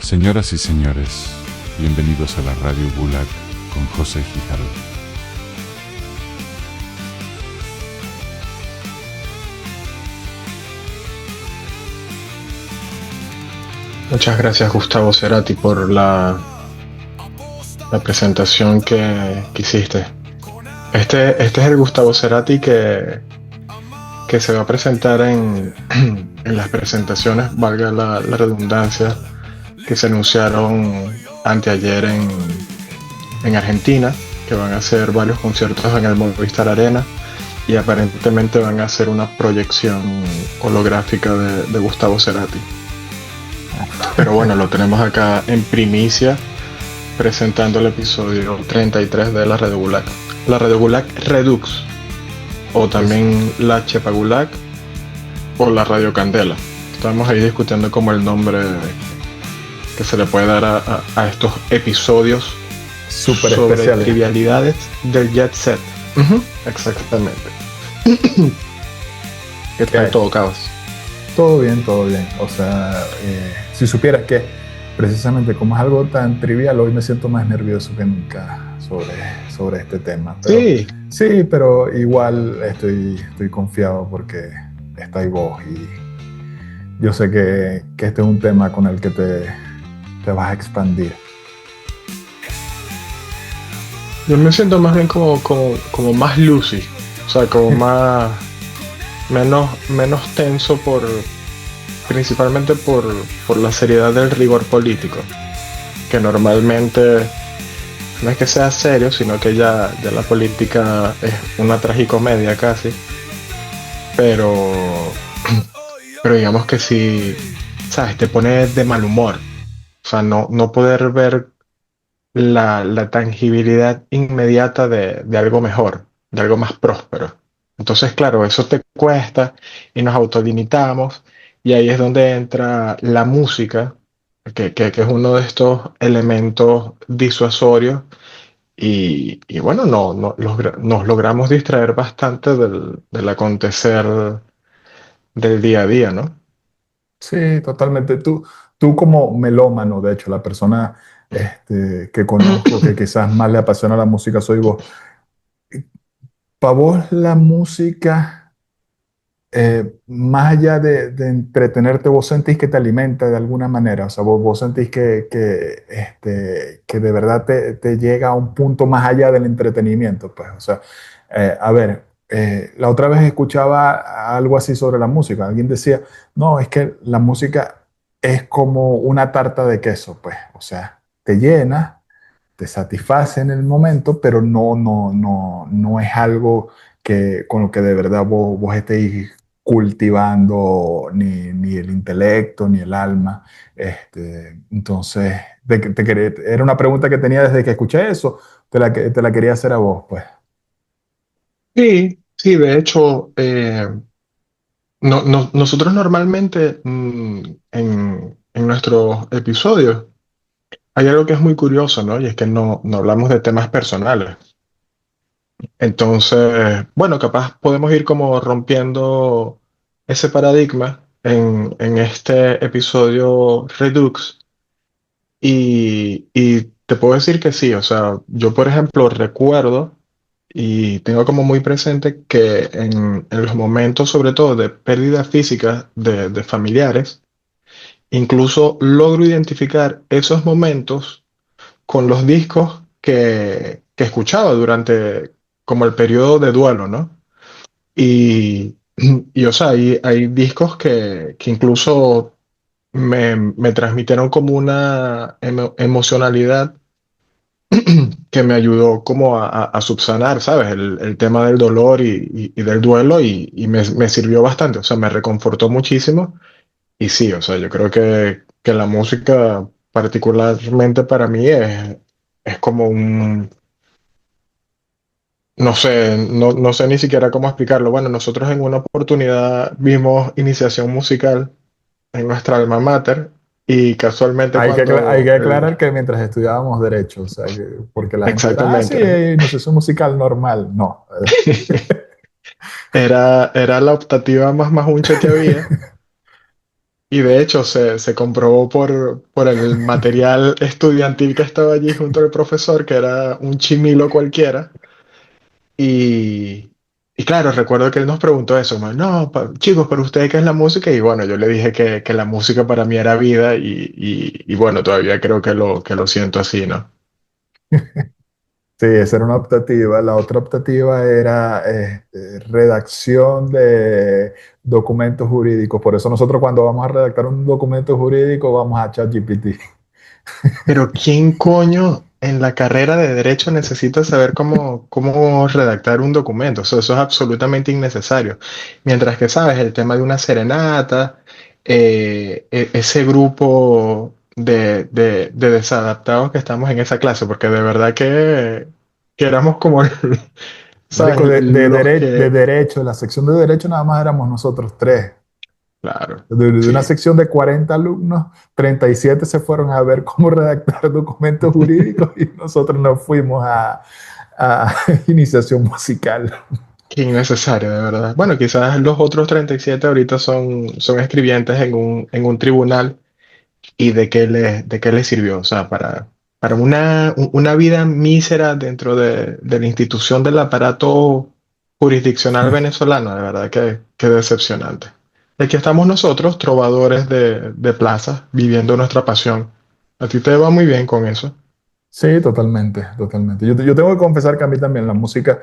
Señoras y señores, bienvenidos a la Radio Gulag con José Gijaro. Muchas gracias, Gustavo Cerati, por la presentación que hiciste. Este es el Gustavo Cerati que se va a presentar en las presentaciones, valga la redundancia, que se anunciaron anteayer en Argentina, que van a hacer varios conciertos en el Movistar Arena y aparentemente van a hacer una proyección holográfica de Gustavo Cerati. Pero bueno, lo tenemos acá en primicia, presentando el episodio 33 de la Radio Gulag. La Radio Gulag Redux, o también la Chepa Gulag, o la Radio Candela. Estamos ahí discutiendo como el nombre que se le puede dar a estos episodios súper sobre especiales, trivialidades del Jet Set. Exactamente. ¿Qué tal todo, Cabas? todo bien. O sea, si supieras que precisamente como es algo tan trivial, hoy me siento más nervioso que nunca sobre este tema. Pero, sí, pero igual estoy confiado porque está ahí vos y yo sé que este es un tema con el que te vas a expandir. Yo me siento más bien como más Lucy, o sea, como más menos tenso principalmente por la seriedad del rigor político, que normalmente no es que sea serio, sino que ya la política es una tragicomedia casi, pero digamos que sí, sabes, te pone de mal humor, o sea, no poder ver la tangibilidad inmediata de algo mejor, de algo más próspero. Entonces, claro, eso te cuesta y nos autolimitamos y ahí es donde entra la música, que es uno de estos elementos disuasorios y bueno, nos logramos distraer bastante del acontecer del día a día, ¿no? Sí, totalmente. Tú como melómano, de hecho, la persona que conozco que quizás más le apasiona la música soy vos. Para vos la música, más allá de entretenerte, vos sentís que te alimenta de alguna manera. O sea, vos sentís que de verdad te llega a un punto más allá del entretenimiento. Pues, o sea, a ver, la otra vez escuchaba algo así sobre la música. Alguien decía, no, es que la música es como una tarta de queso, pues. O sea, te llena, te satisface en el momento, pero no es algo con lo que de verdad vos estéis cultivando ni el intelecto, ni el alma. Entonces, era una pregunta que tenía desde que escuché eso, te la quería hacer a vos, pues. Sí, sí, de hecho, nosotros normalmente en nuestros episodios hay algo que es muy curioso, ¿no? Y es que no hablamos de temas personales. Entonces, bueno, capaz podemos ir como rompiendo ese paradigma en este episodio Redux. Y te puedo decir que sí, o sea, yo por ejemplo recuerdo y tengo como muy presente que en los momentos sobre todo de pérdida física de familiares, incluso logro identificar esos momentos con los discos que escuchaba durante como el periodo de duelo, ¿no? Y o sea, hay discos que incluso me transmitieron como una emocionalidad que me ayudó como a subsanar, ¿sabes? El tema del dolor y del duelo y me sirvió bastante, o sea, me reconfortó muchísimo. Y sí, o sea, yo creo que la música, particularmente para mí, es como no sé, no sé ni siquiera cómo explicarlo. Bueno, nosotros en una oportunidad vimos iniciación musical en nuestra alma mater y casualmente Hay cuando que aclarar que mientras estudiábamos Derecho, o sea, porque la gente dirá, sí, exactamente, iniciación musical normal. No. era la optativa más majuncha que había y de hecho se comprobó por el material estudiantil que estaba allí junto al profesor, que era un chimilo cualquiera. Y, y claro, recuerdo que él nos preguntó eso, como, no, chicos, pero ustedes qué es la música, y bueno, yo le dije que la música para mí era vida, y bueno, todavía creo que lo siento así, ¿no? Sí, esa era una optativa. La otra optativa era redacción de documentos jurídicos. Por eso nosotros cuando vamos a redactar un documento jurídico vamos a ChatGPT. Pero ¿quién coño en la carrera de derecho necesita saber cómo redactar un documento? Eso es absolutamente innecesario. Mientras que, sabes, el tema de una serenata, ese grupo de desadaptados que estamos en esa clase, porque de verdad que éramos como, Marico, ¿sabes? Los de que, derecho, la sección de derecho nada más éramos nosotros tres. claro, De una sí. sección de 40 alumnos, 37 se fueron a ver cómo redactar documentos jurídicos y nosotros nos fuimos a iniciación musical. Qué innecesario, de verdad. Bueno, quizás los otros 37 ahorita son escribientes en un tribunal. ¿Y de qué le sirvió? O sea, para una vida mísera dentro de la institución del aparato jurisdiccional venezolano, de verdad que decepcionante. Aquí estamos nosotros, trovadores de plaza, viviendo nuestra pasión. A ti te va muy bien con eso. Sí, totalmente, totalmente. Yo tengo que confesar que a mí también la música,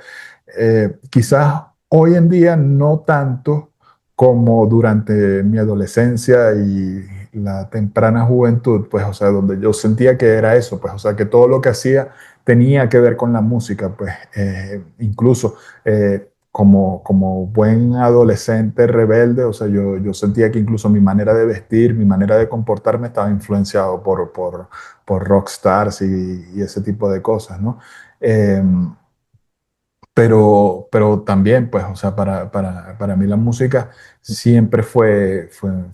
quizás hoy en día no tanto como durante mi adolescencia y la temprana juventud, pues, o sea, donde yo sentía que era eso, pues, o sea, que todo lo que hacía tenía que ver con la música, pues, incluso como buen adolescente rebelde, o sea, yo sentía que incluso mi manera de vestir, mi manera de comportarme estaba influenciado por rockstars y ese tipo de cosas, ¿no? Eh, pero también, pues, o sea, para mí la música siempre fue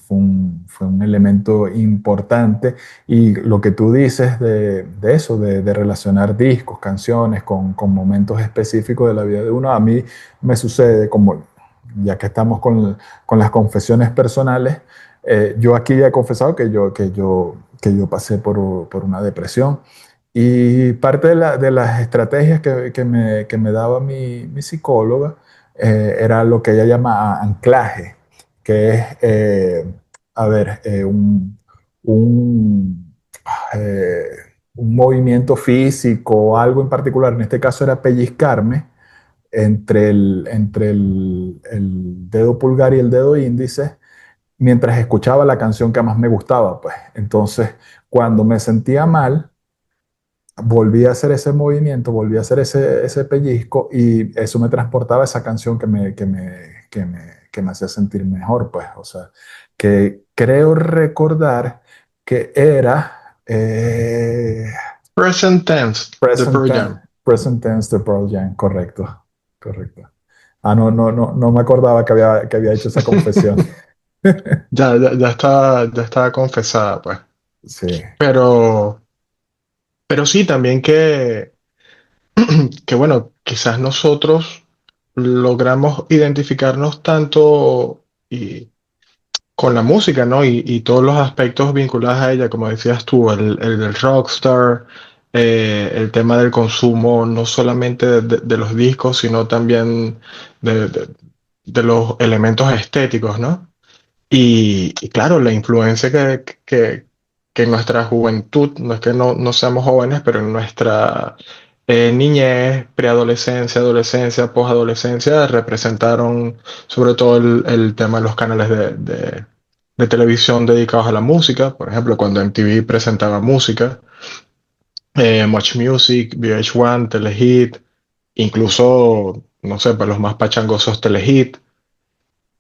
un elemento importante y lo que tú dices de eso, de relacionar discos, canciones con momentos específicos de la vida de uno, a mí me sucede como, ya que estamos con las confesiones personales, yo aquí ya he confesado que yo pasé por una depresión. Y parte de las estrategias que me daba mi psicóloga era lo que ella llama anclaje, que es, a ver, un, eh, un movimiento físico o algo en particular. En este caso era pellizcarme entre el dedo pulgar y el dedo índice mientras escuchaba la canción que más me gustaba, pues. Entonces, cuando me sentía mal, volví a hacer ese movimiento, volví a hacer ese pellizco y eso me transportaba a esa canción que me hacía sentir mejor, pues, o sea, que creo recordar que era Present tense, de Present Pearl Tense, Jam. Present Tense de Pearl Jam, correcto, correcto. Ah, no me acordaba que había hecho esa confesión. Ya está confesada, pues. Sí, Pero, pero sí, también que bueno, quizás nosotros logramos identificarnos tanto y, con la música, ¿no? Y todos los aspectos vinculados a ella, como decías tú, el del rockstar, el tema del consumo, no solamente de los discos, sino también de, de- de los elementos estéticos, ¿no? Y claro, la influencia que en nuestra juventud, no es que no seamos jóvenes, pero en nuestra niñez, preadolescencia, adolescencia, posadolescencia, representaron sobre todo el tema de los canales de televisión dedicados a la música. Por ejemplo, cuando MTV presentaba música, Much Music, VH1, Telehit, incluso, no sé, para los más pachangosos, Telehit.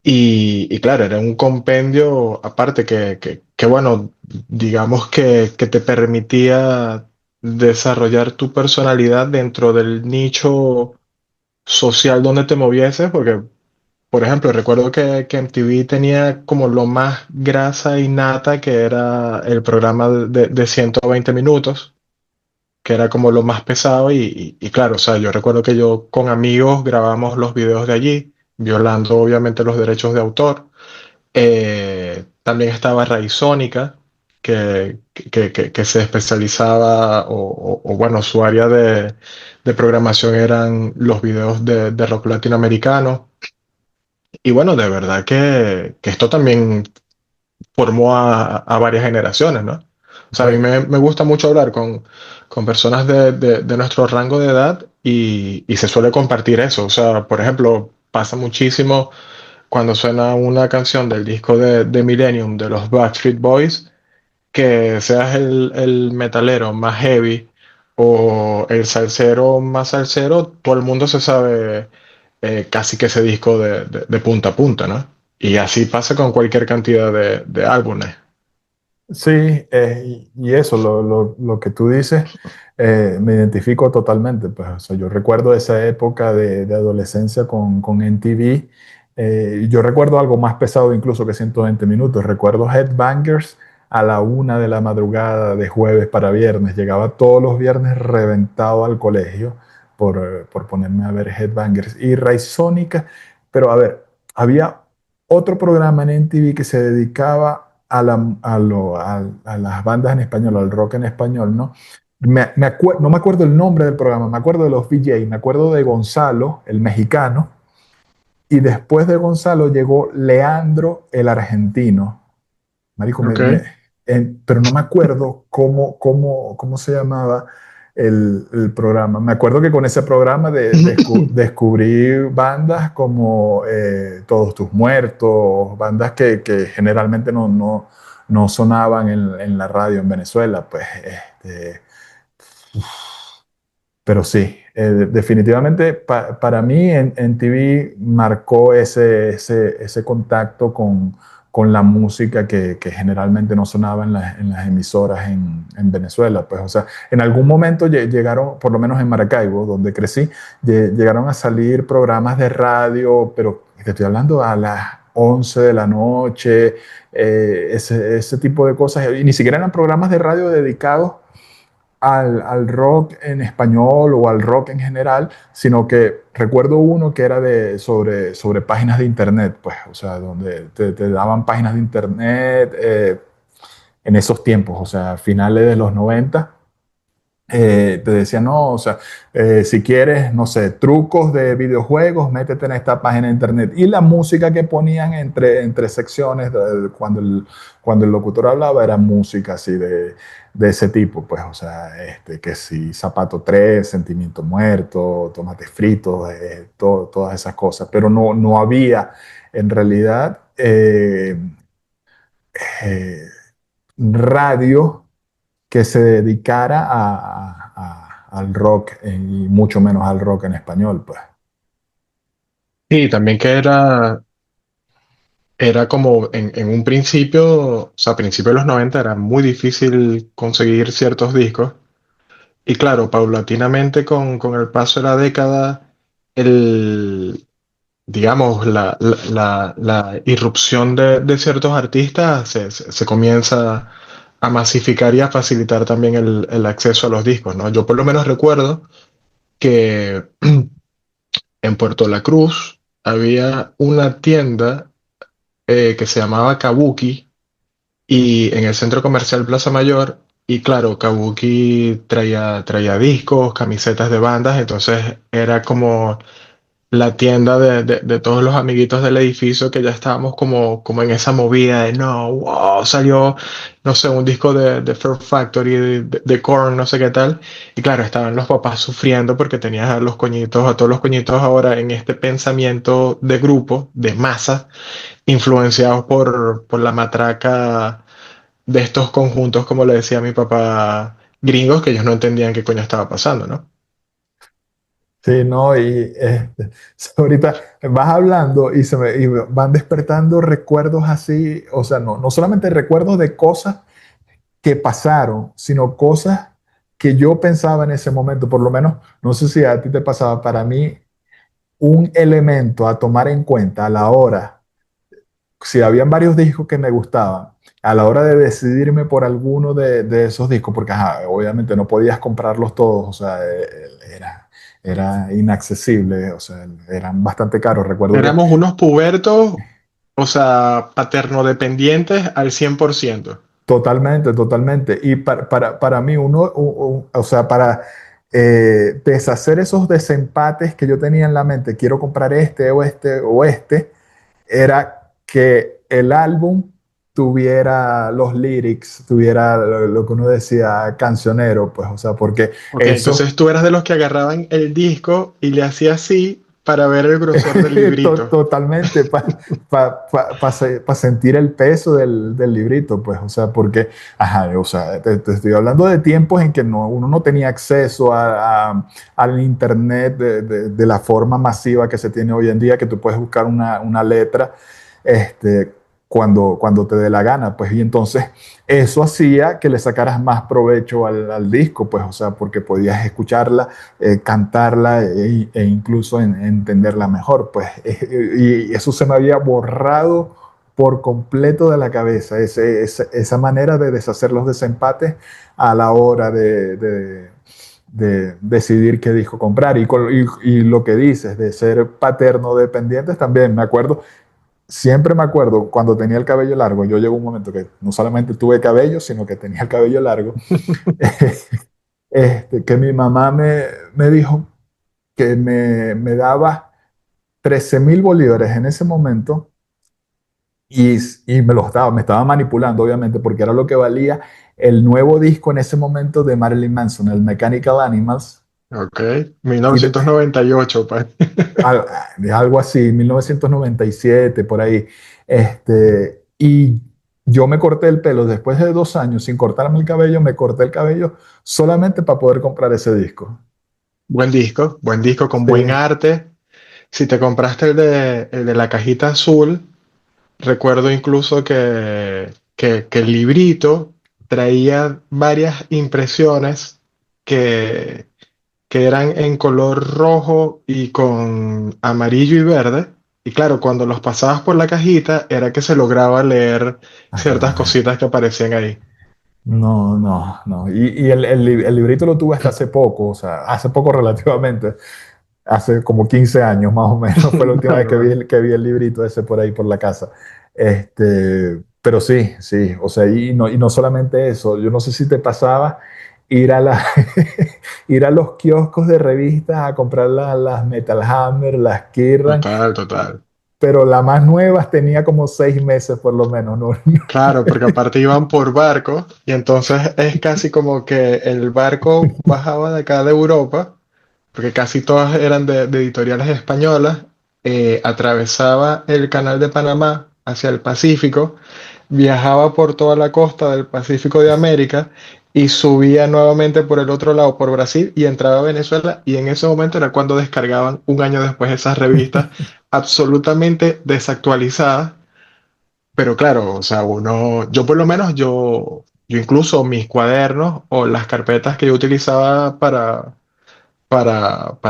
Y claro, era un compendio aparte que bueno, digamos que te permitía desarrollar tu personalidad dentro del nicho social donde te movieses, porque, por ejemplo, recuerdo que MTV tenía como lo más grasa y nata, que era el programa de 120 minutos, que era como lo más pesado, y claro, o sea, yo recuerdo que yo con amigos grabamos los videos de allí, violando obviamente los derechos de autor. También estaba Raizónica, que se especializaba, bueno, su área de programación eran los videos de rock latinoamericano. Y bueno, de verdad que esto también formó a varias generaciones, ¿no? O sea, a mí Re- me gusta mucho hablar con personas de nuestro rango de edad y se suele compartir eso. O sea, por ejemplo, pasa muchísimo cuando suena una canción del disco de Millennium de los Backstreet Boys, que seas el metalero más heavy o el salsero más salsero, todo el mundo se sabe casi que ese disco de punta a punta, ¿no? Y así pasa con cualquier cantidad de álbumes. Sí, y eso, lo que tú dices, me identifico totalmente. Pues, o sea, yo recuerdo esa época de adolescencia con MTV. Yo recuerdo algo más pesado incluso que 120 minutos. Recuerdo Headbangers a la 1 de la madrugada de jueves para viernes. Llegaba todos los viernes reventado al colegio por ponerme a ver Headbangers. Y Ray Sónica, pero a ver, había otro programa en MTV que se dedicaba a las bandas en español, al rock en español, ¿no? No me acuerdo el nombre del programa, me acuerdo de los VJ, me acuerdo de Gonzalo, el mexicano, y después de Gonzalo llegó Leandro, el argentino. Marico, Ok. pero no me acuerdo cómo se llamaba el programa. Me acuerdo que con ese programa descubrí bandas como Todos Tus Muertos, bandas que generalmente no sonaban en la radio en Venezuela. Pues, pero sí, definitivamente para mí en TV marcó ese contacto con la música que generalmente no sonaba en las emisoras en Venezuela. Pues, o sea, en algún momento llegaron, por lo menos en Maracaibo, donde crecí, llegaron a salir programas de radio, pero te estoy hablando a las 11 de la noche, ese tipo de cosas, y ni siquiera eran programas de radio dedicados al rock en español o al rock en general, sino que recuerdo uno que era sobre páginas de internet, pues, o sea, donde te daban páginas de internet en esos tiempos, o sea, finales de los 90 te decía, no, o sea, si quieres, no sé, trucos de videojuegos, métete en esta página de internet. Y la música que ponían entre secciones, cuando el locutor hablaba, era música así de ese tipo, pues, o sea, que si Zapato 3 Sentimiento Muerto, Tomates Fritos, todas esas cosas. Pero no había, en realidad, eh, radio que se dedicara al rock y mucho menos al rock en español, pues. Y también que era como en un principio, o sea, a principios de los 90 era muy difícil conseguir ciertos discos. Y claro, paulatinamente con el paso de la década, el, digamos, la irrupción de ciertos artistas se comienza a masificar y a facilitar también el acceso a los discos, ¿no? Yo por lo menos recuerdo que en Puerto La Cruz había una tienda que se llamaba Kabuki y en el centro comercial Plaza Mayor. Y claro, Kabuki traía discos, camisetas de bandas, entonces era como la tienda de todos los amiguitos del edificio que ya estábamos como en esa movida de no, wow, salió, no sé, un disco de Fear Factory, de Korn, no sé qué tal. Y claro, estaban los papás sufriendo porque tenías a los coñitos, a todos los coñitos ahora en este pensamiento de grupo, de masa, influenciados por la matraca de estos conjuntos, como le decía mi papá, gringos, que ellos no entendían qué coño estaba pasando, ¿no? Sí, no, y ahorita vas hablando y van despertando recuerdos así, o sea, no solamente recuerdos de cosas que pasaron, sino cosas que yo pensaba en ese momento, por lo menos, no sé si a ti te pasaba, para mí, un elemento a tomar en cuenta a la hora si habían varios discos que me gustaban, a la hora de decidirme por alguno de esos discos, porque ajá, obviamente no podías comprarlos todos, o sea, era inaccesible, o sea, eran bastante caros. Recuerdo que Éramos unos pubertos o sea, paterno-dependientes al 100%. Totalmente, totalmente. Y para mí, o sea, para deshacer esos desempates que yo tenía en la mente, quiero comprar este o este o este, era que el álbum tuviera los lyrics, tuviera lo que uno decía cancionero, pues, o sea, porque Ok, eso, entonces tú eras de los que agarraban el disco y le hacía así para ver el grosor del librito. totalmente, para sentir el peso del librito, pues, o sea, porque, ajá, o sea, te estoy hablando de tiempos en que uno no tenía acceso al internet de la forma masiva que se tiene hoy en día, que tú puedes buscar una letra, este, cuando te dé la gana, pues, y entonces eso hacía que le sacaras más provecho al disco, pues, o sea, porque podías escucharla, cantarla e incluso entenderla mejor, pues, y eso se me había borrado por completo de la cabeza, esa manera de deshacer los desempates a la hora de decidir qué disco comprar. Y lo que dices de ser paterno dependientes también, me acuerdo. Siempre me acuerdo cuando tenía el cabello largo, yo llegó un momento que no solamente tuve cabello, sino que tenía el cabello largo, que mi mamá me dijo que me daba 13.000 bolívares en ese momento y me los daba, me estaba manipulando obviamente porque era lo que valía el nuevo disco en ese momento de Marilyn Manson, el Mechanical Animals, Ok, y de, 1998, pues. al- de algo así, 1997, por ahí. Y yo me corté el pelo después de 2 años sin cortarme el cabello, me corté el cabello solamente para poder comprar ese disco. Buen disco con Sí, buen arte. Si te compraste el de la cajita azul, recuerdo incluso que el librito traía varias impresiones que, que eran en color rojo y con amarillo y verde. Y claro, cuando los pasabas por la cajita, era que se lograba leer ciertas ah, cositas que aparecían ahí. no, no, no. Y el librito lo tuve hasta hace poco, o sea, hace poco relativamente, hace como 15 años más o menos, fue la última vez Vale, vale. que vi el librito ese por ahí por la casa. Pero sí, sí, o sea, y no solamente eso, yo no sé si te pasaba ir ir a los kioscos de revistas a comprar las Metal Hammer, las Kirran, Total, total. pero la más nuevas tenía como 6 meses por lo menos, ¿no? Claro, porque aparte iban por barco y entonces es casi como que el barco bajaba de acá de Europa, porque casi todas eran de editoriales españolas, atravesaba el canal de Panamá hacia el Pacífico, viajaba por toda la costa del Pacífico de América y subía nuevamente por el otro lado, por Brasil, y entraba a Venezuela, y en ese momento era cuando descargaban un año después esas revistas absolutamente desactualizadas. Pero claro, o sea, yo por lo menos, yo incluso mis cuadernos o las carpetas que yo utilizaba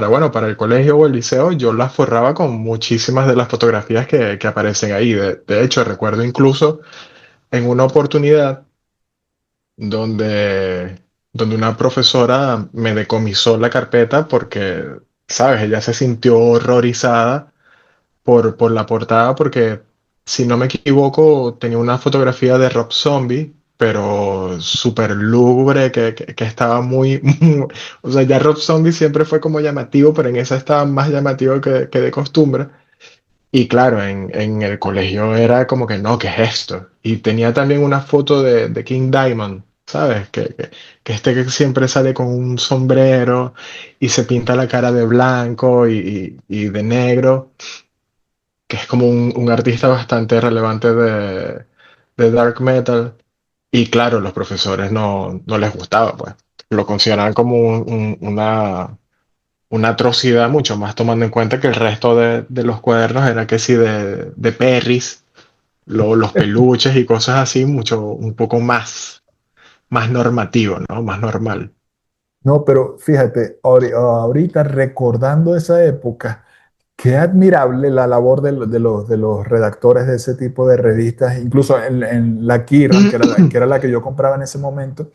bueno, para el colegio o el liceo, yo las forraba con muchísimas de las fotografías que aparecen ahí. De hecho, recuerdo incluso en una oportunidad donde, donde una profesora me decomisó la carpeta porque, ¿sabes? Ella se sintió horrorizada por la portada, porque si no me equivoco, tenía una fotografía de Rob Zombie, pero súper lúgubre, que estaba muy, o sea, ya Rob Zombie siempre fue como llamativo, pero en esa estaba más llamativo que de costumbre. Y claro, en el colegio era como que no, ¿qué es esto? Y tenía también una foto de King Diamond, ¿sabes? Que este que siempre sale con un sombrero y se pinta la cara de blanco y de negro, que es como un artista bastante relevante de dark metal. Y claro, los profesores no les gustaba, pues. Lo consideraban como una atrocidad, mucho más tomando en cuenta que el resto de los cuadernos era que sí de Perris, los peluches y cosas así, mucho, un poco más normativo, ¿no? Más normal. No, pero fíjate, ahorita recordando esa época, qué admirable la labor de los redactores de ese tipo de revistas, incluso en la Kirran, que era la que yo compraba en ese momento,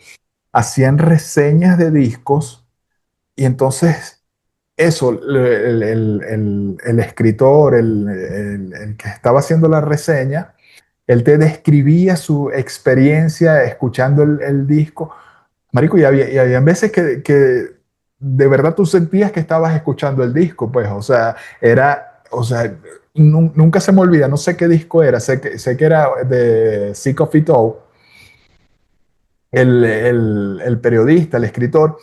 hacían reseñas de discos y entonces eso, el escritor, el que estaba haciendo la reseña, él te describía su experiencia escuchando el disco. Marico, y había veces que de verdad tú sentías que estabas escuchando el disco, pues, o sea, o sea, nunca se me olvida, no sé qué disco era, sé que era de Sick of It All, el periodista, el escritor,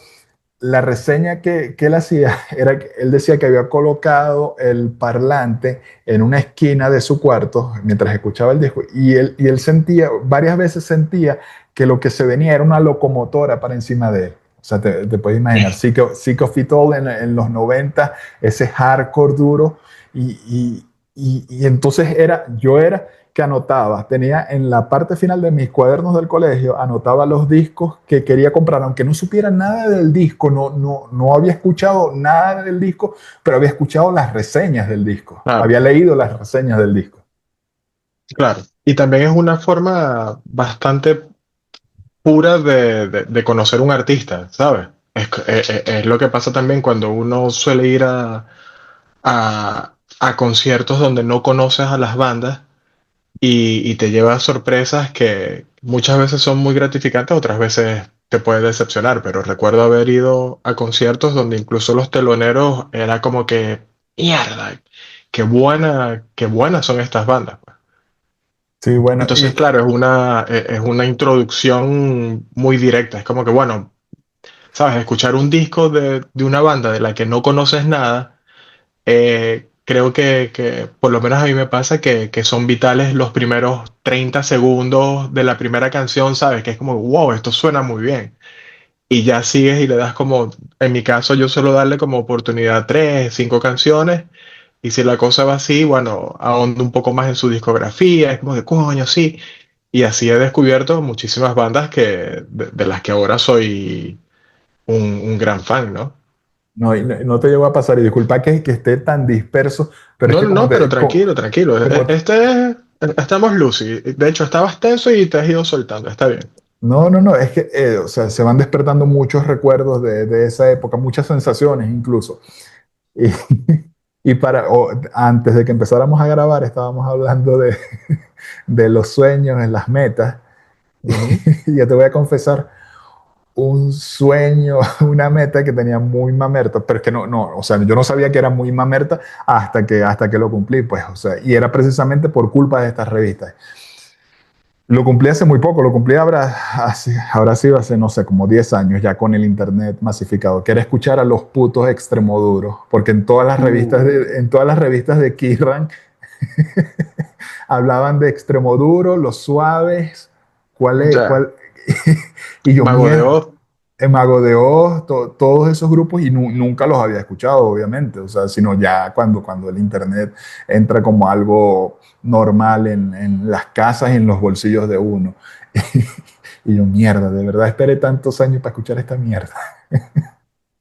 la reseña que él hacía era que él decía que había colocado el parlante en una esquina de su cuarto mientras escuchaba el disco y él sentía, varias veces sentía que lo que se venía era una locomotora para encima de él. O sea, te puedes imaginar, Sick of It All en los 90, ese hardcore duro y, y entonces yo era que anotaba, tenía en la parte final de mis cuadernos del colegio, anotaba los discos que quería comprar, aunque no supiera nada del disco, no había escuchado nada del disco, pero había escuchado las reseñas del disco, Claro, había leído las reseñas del disco. claro. Y también es una forma bastante pura de conocer un artista, ¿sabes? Es lo que pasa también cuando uno suele ir a conciertos donde no conoces a las bandas y te llevas sorpresas que muchas veces son muy gratificantes, otras veces te puede decepcionar, pero recuerdo haber ido a conciertos donde incluso los teloneros era como que, mierda, qué buenas son estas bandas. Sí, bueno, Entonces, claro, es una introducción muy directa. Es como que, bueno, sabes, escuchar un disco de una banda de la que no conoces nada, creo que por lo menos a mí me pasa que son vitales los primeros 30 segundos de la primera canción, ¿sabes? Que es como, wow, esto suena muy bien. Y ya sigues y le das como, en mi caso yo suelo darle como oportunidad 3, 5 canciones. Y si la cosa va así, bueno, ahondo un poco más en su discografía, es como de coño, sí. Y así he descubierto muchísimas bandas de las que ahora soy un gran fan, ¿no? no, no te llegó a pasar, y disculpa que esté tan disperso, pero es No, que no, no, pero tranquilo, tranquilo. como Estamos Lucy. De hecho, estabas tenso y te has ido soltando. Está bien. no, es que, o sea, se van despertando muchos recuerdos de esa época, muchas sensaciones incluso. Y, antes de que empezáramos a grabar, estábamos hablando de los sueños en las metas. Ujú. Y ya te voy a confesar un sueño, una meta que tenía muy mamerta, pero es que o sea, yo no sabía que era muy mamerta hasta que lo cumplí, pues, o sea, y era precisamente por culpa de estas revistas. Lo cumplí hace muy poco, lo cumplí habrá sido hace, no sé, como 10 años ya con el internet masificado, que era escuchar a los putos extremoduros, porque en todas las revistas de Kirran hablaban de extremoduro, los suaves, cuál es, Ya. cuál, y yo Mago de mierda, Oz. Mago de Oz, todos esos grupos y nunca los había escuchado, obviamente, o sea, sino ya cuando el internet entra como algo normal en las casas y en los bolsillos de uno. Y yo, mierda, de verdad esperé tantos años para escuchar esta mierda.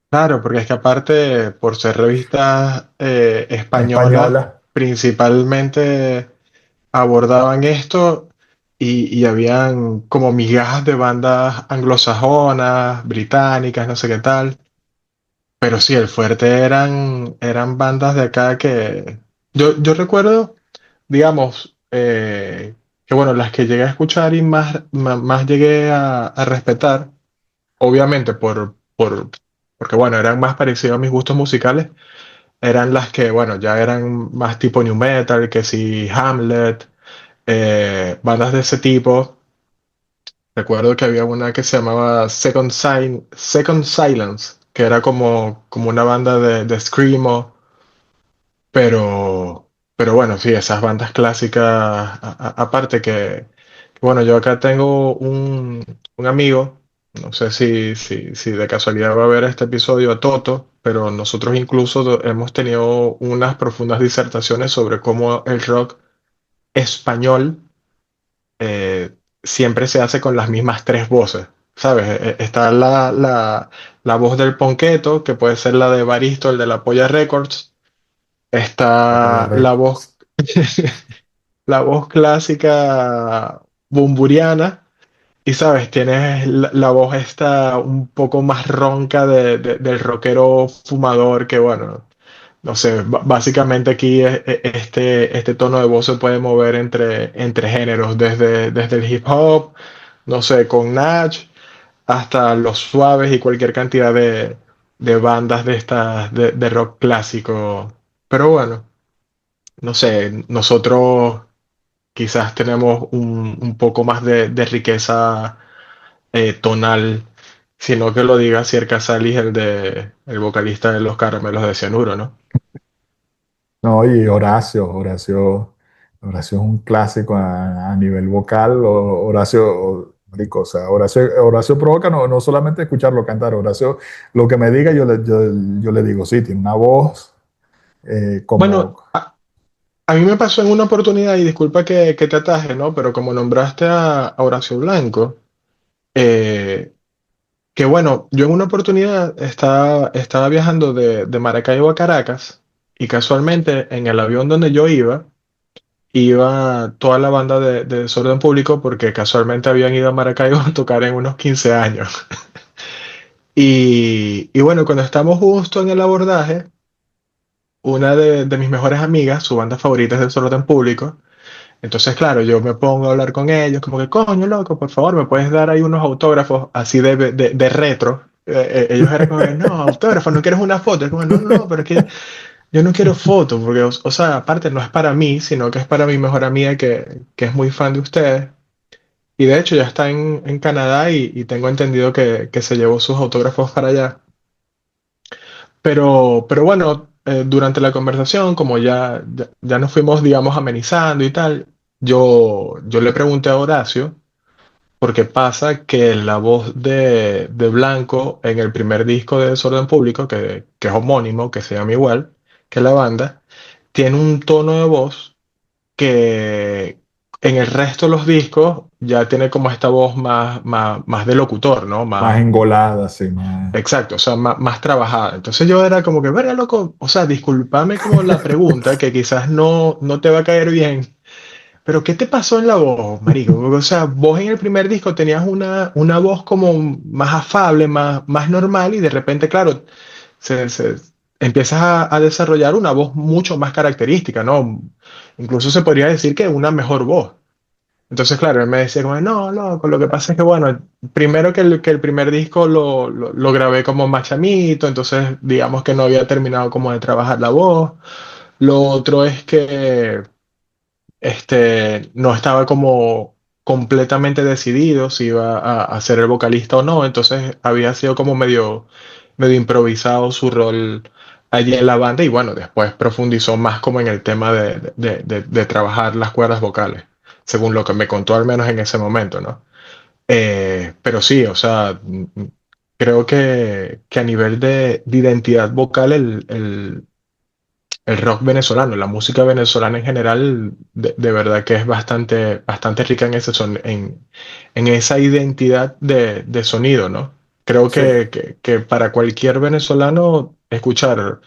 Claro, porque es que aparte, por ser revistas españolas, Española. principalmente abordaban esto y habían como migajas de bandas anglosajonas, británicas, no sé qué tal. Pero sí, el fuerte eran bandas de acá que... Yo recuerdo, digamos, que bueno, las que llegué a escuchar y más llegué a respetar, obviamente porque bueno, eran más parecidos a mis gustos musicales, eran las que, bueno, ya eran más tipo new metal, que si Hamlet, bandas de ese tipo. Recuerdo que había una que se llamaba Second Silence, que era como una banda de screamo, pero bueno, sí, esas bandas clásicas, aparte bueno, yo acá tengo un amigo, no sé si de casualidad va a ver este episodio a Toto, pero nosotros incluso hemos tenido unas profundas disertaciones sobre cómo el rock español siempre se hace con las mismas tres voces, ¿sabes? Está la voz del Ponqueto, que puede ser la de Baristo, el de la Polla Records. La Polla Está Records. la voz clásica bumburiana. y sabes, tienes la voz esta un poco más ronca del rockero fumador que bueno, no sé, básicamente aquí este tono de voz se puede mover entre géneros, desde el hip hop, no sé, con Nach, hasta los suaves y cualquier cantidad de bandas de estas de rock clásico. Pero bueno, no sé, nosotros quizás tenemos un poco más de riqueza tonal, sino que lo diga Sierka Salis, el vocalista de Los Caramelos de Cianuro, ¿no? No, y Horacio es un clásico a nivel vocal. Marico, o sea, Horacio provoca no solamente escucharlo cantar. Horacio, lo que me diga, yo le digo, sí, tiene una voz como... Bueno, a mí me pasó en una oportunidad, y disculpa que te ataje, ¿no? Pero como nombraste a Horacio Blanco, eh, que bueno, yo en una oportunidad estaba viajando de Maracaibo a Caracas, y casualmente en el avión donde yo iba toda la banda de Desorden Público, porque casualmente habían ido a Maracaibo a tocar en unos 15 años. Y bueno, cuando estamos justo en el abordaje, una de mis mejores amigas, su banda favorita es Desorden Público. Entonces, claro, yo me pongo a hablar con ellos, como que, coño, loco, por favor, ¿me puedes dar ahí unos autógrafos así de retro? Ellos eran como que, no, autógrafos, ¿no quieres una foto? Es como, no, no, no, pero es que yo no quiero fotos, porque, o sea, aparte no es para mí, sino que es para mi mejor amiga que es muy fan de ustedes. Y de hecho ya está en Canadá, y tengo entendido que se llevó sus autógrafos para allá. Pero bueno, durante la conversación, como ya nos fuimos, digamos, amenizando y tal, yo le pregunté a Horacio, porque pasa que la voz de Blanco en el primer disco de Desorden Público, que es homónimo, que se llama igual que la banda, tiene un tono de voz que en el resto de los discos ya tiene como esta voz más de locutor, ¿no? más engolada, así, más... Exacto, o sea, más trabajada. Entonces yo era como que, verga, loco, o sea, discúlpame como la pregunta, que quizás no te va a caer bien, pero ¿qué te pasó en la voz, marico? Porque, o sea, vos en el primer disco tenías una voz como más afable, más normal, y de repente, claro, se empiezas a desarrollar una voz mucho más característica, ¿no? Incluso se podría decir que una mejor voz. Entonces, claro, él me decía como, no, loco, lo que pasa es que, bueno, primero que el primer disco lo grabé como más chamito, entonces digamos que no había terminado como de trabajar la voz. Lo otro es que no estaba como completamente decidido si iba a ser el vocalista o no, entonces había sido como medio improvisado su rol allí en la banda, y bueno, después profundizó más como en el tema de trabajar las cuerdas vocales, según lo que me contó al menos en ese momento, ¿no? Pero sí, o sea, creo que a nivel de identidad vocal, el rock venezolano, la música venezolana en general, de verdad que es bastante rica en en esa identidad de sonido, ¿no? Creo Sí, que para cualquier venezolano escuchar,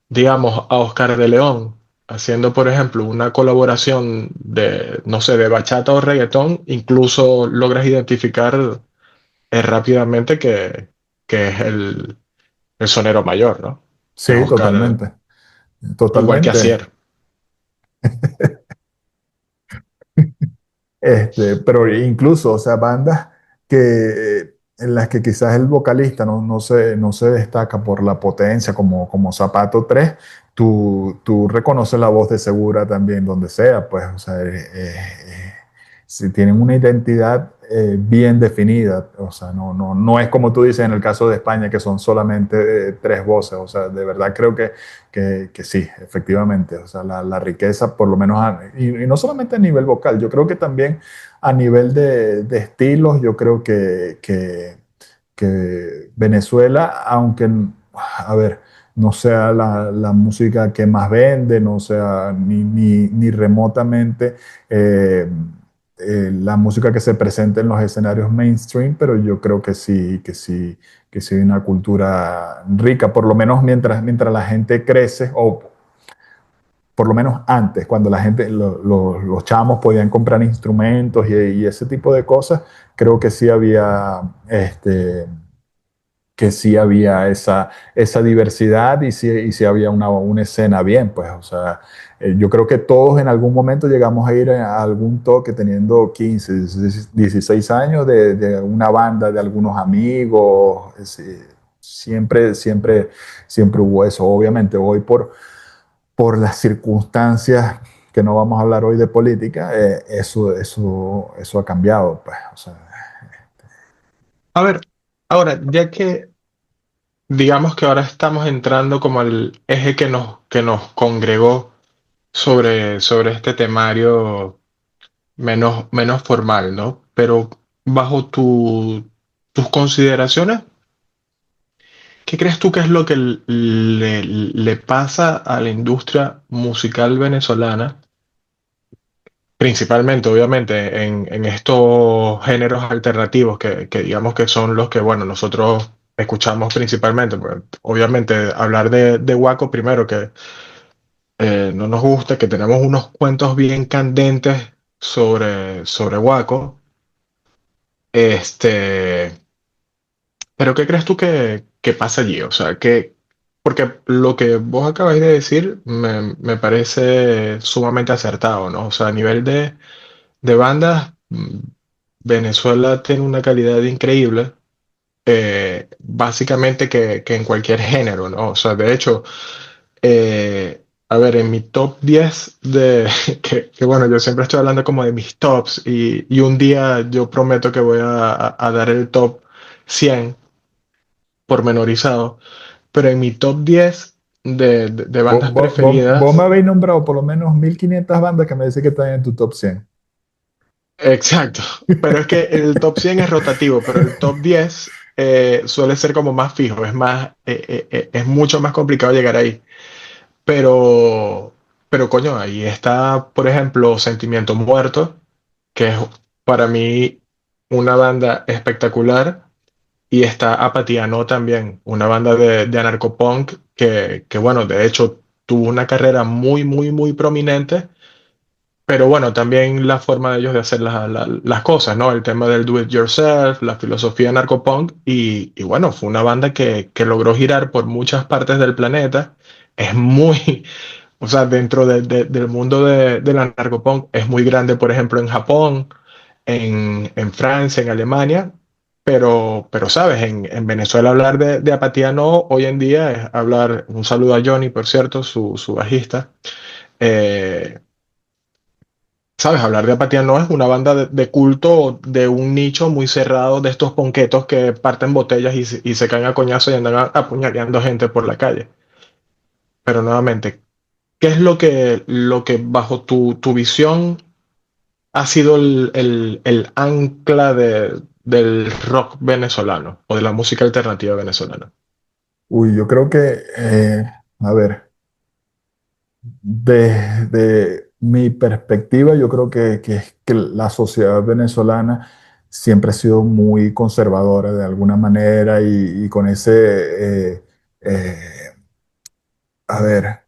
digamos, a Oscar de León haciendo, por ejemplo, una colaboración no sé, de bachata o reggaetón, incluso logras identificar rápidamente que es el sonero mayor, ¿no? Que es sí, Oscar, totalmente. igual que Totalmente. Asier. Pero incluso, o sea, bandas en las que quizás el vocalista no se destaca por la potencia, como Zapato 3, tú reconoces la voz de Segura también donde sea, pues, o sea, si tienen una identidad bien definida, o sea, no es como tú dices en el caso de España, que son solamente tres voces, o sea, de verdad creo que sí, efectivamente, o sea, la riqueza, por lo menos, y no solamente a nivel vocal, yo creo que también a nivel de estilos, yo creo que Venezuela, aunque, a ver, no sea la música que más vende, no sea ni remotamente la música que se presenta en los escenarios mainstream, pero yo creo que sí hay una cultura rica, por lo menos mientras la gente crece, o por lo menos antes, cuando la gente, los chamos podían comprar instrumentos y ese tipo de cosas, creo que sí había esa diversidad y sí había una escena bien, pues, o sea, yo creo que todos en algún momento llegamos a ir a algún toque teniendo 15, 16 años de una banda, de algunos amigos, siempre hubo eso. Obviamente, hoy por las circunstancias, que no vamos a hablar hoy de política, eso ha cambiado, pues, o sea, A ver, ahora, ya que digamos que ahora estamos entrando como al eje que nos congregó sobre este temario menos formal, ¿no? Pero bajo tus consideraciones, ¿qué crees tú que es lo que le pasa a la industria musical venezolana? Principalmente, obviamente, en estos géneros alternativos que digamos que son los que, bueno, nosotros escuchamos principalmente. Pues, obviamente, hablar de Guaco primero, que no nos gusta, que tenemos unos cuentos bien candentes sobre Guaco. Este, pero ¿qué crees tú que pasa allí? O sea, porque lo que vos acabáis de decir me parece sumamente acertado, ¿no? O sea, a nivel de bandas, Venezuela tiene una calidad increíble, básicamente que en cualquier género, ¿no? O sea, de hecho, a ver, en mi top 10 que bueno, yo siempre estoy hablando como de mis tops y un día yo prometo que voy a dar el top 100 pormenorizado, pero en mi top 10 de bandas vos me preferidas. habéis nombrado por lo menos 1500 bandas que me dice que están en tu top 100. Exacto, pero es que el top 100 es rotativo, pero el top 10 suele ser como más fijo, es mucho más complicado llegar ahí. Pero, pero coño, ahí está, por ejemplo, Sentimiento Muerto, que es para mí una banda espectacular, y está Apatía No también, una banda de anarcopunk que, bueno, de hecho tuvo una carrera muy, muy, muy prominente. Pero bueno, también la forma de ellos de hacer las cosas, ¿no? El tema del do it yourself, la filosofía narcopunk, y bueno, fue una banda que logró girar por muchas partes del planeta. Es muy, o sea, dentro del mundo de la narcopunk, es muy grande, por ejemplo, en Japón, en Francia, en Alemania, pero sabes, en Venezuela hablar de Apatía No hoy en día es hablar, un saludo a Johnny, por cierto, su bajista. eh, ¿Sabes? Hablar de Apatía No es una banda de culto de un nicho muy cerrado de estos ponquetos que parten botellas y se caen a coñazo y andan apuñaleando gente por la calle. Pero nuevamente, ¿qué es lo que bajo tu visión ha sido el ancla del rock venezolano o de la música alternativa venezolana? Uy, yo creo que, a ver, desde mi perspectiva, yo creo que es que la sociedad venezolana siempre ha sido muy conservadora de alguna manera y con ese, eh, a ver,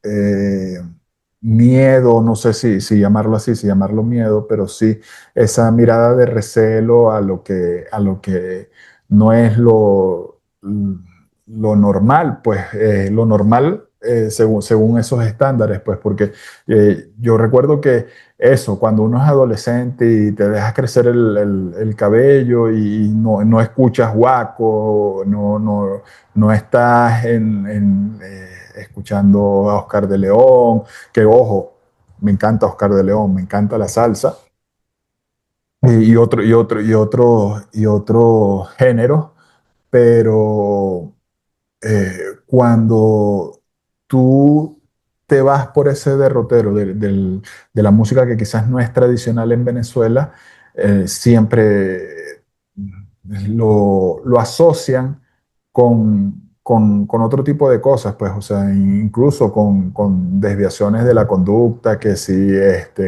miedo, no sé si llamarlo así, si llamarlo miedo, pero sí esa mirada de recelo a lo que no es lo normal, pues lo normal según esos estándares, pues porque yo recuerdo que eso, cuando uno es adolescente y te dejas crecer el cabello y no escuchas guaco, no estás escuchando a Oscar de León, que ojo, me encanta Oscar de León, me encanta la salsa, y otro género, pero cuando tú te vas por ese derrotero de la música que quizás no es tradicional en Venezuela, siempre lo asocian con otro tipo de cosas, pues, o sea, incluso con desviaciones de la conducta, que si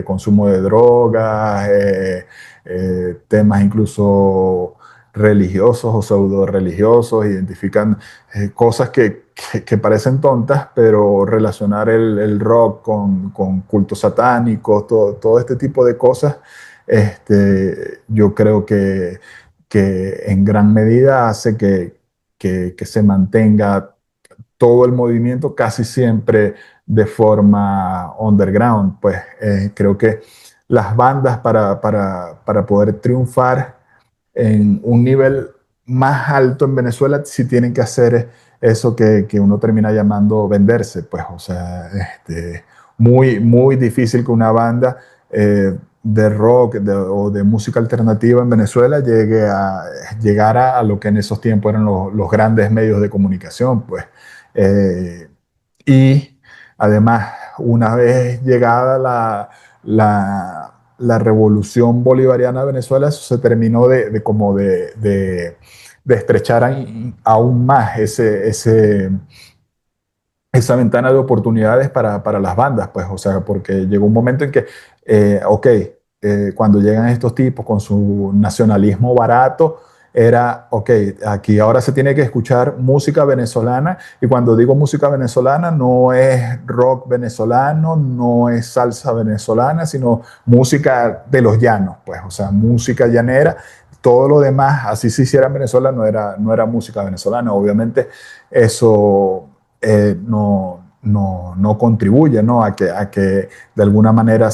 consumo de drogas, temas incluso religiosos o pseudo religiosos, identifican cosas que parecen tontas, pero relacionar el rock con cultos satánicos, todo este tipo de cosas, yo creo que en gran medida hace que se mantenga todo el movimiento casi siempre de forma underground. Pues creo que las bandas para poder triunfar en un nivel más alto en Venezuela sí tienen que hacer eso que uno termina llamando venderse, pues, o sea, muy difícil que una banda de rock o de música alternativa en Venezuela llegara a lo que en esos tiempos eran los grandes medios de comunicación, pues. Eh, y además, una vez llegada la revolución bolivariana de Venezuela, eso se terminó de estrechar aún más esa ventana de oportunidades para las bandas, pues, o sea, porque llegó un momento en que, ok, cuando llegan estos tipos con su nacionalismo barato, era, ok, aquí ahora se tiene que escuchar música venezolana, y cuando digo música venezolana no es rock venezolano, no es salsa venezolana, sino música de los llanos, pues, o sea, música llanera. Todo lo demás, así se hiciera en Venezuela, no era música venezolana. Obviamente eso no contribuye, ¿no? a que de alguna manera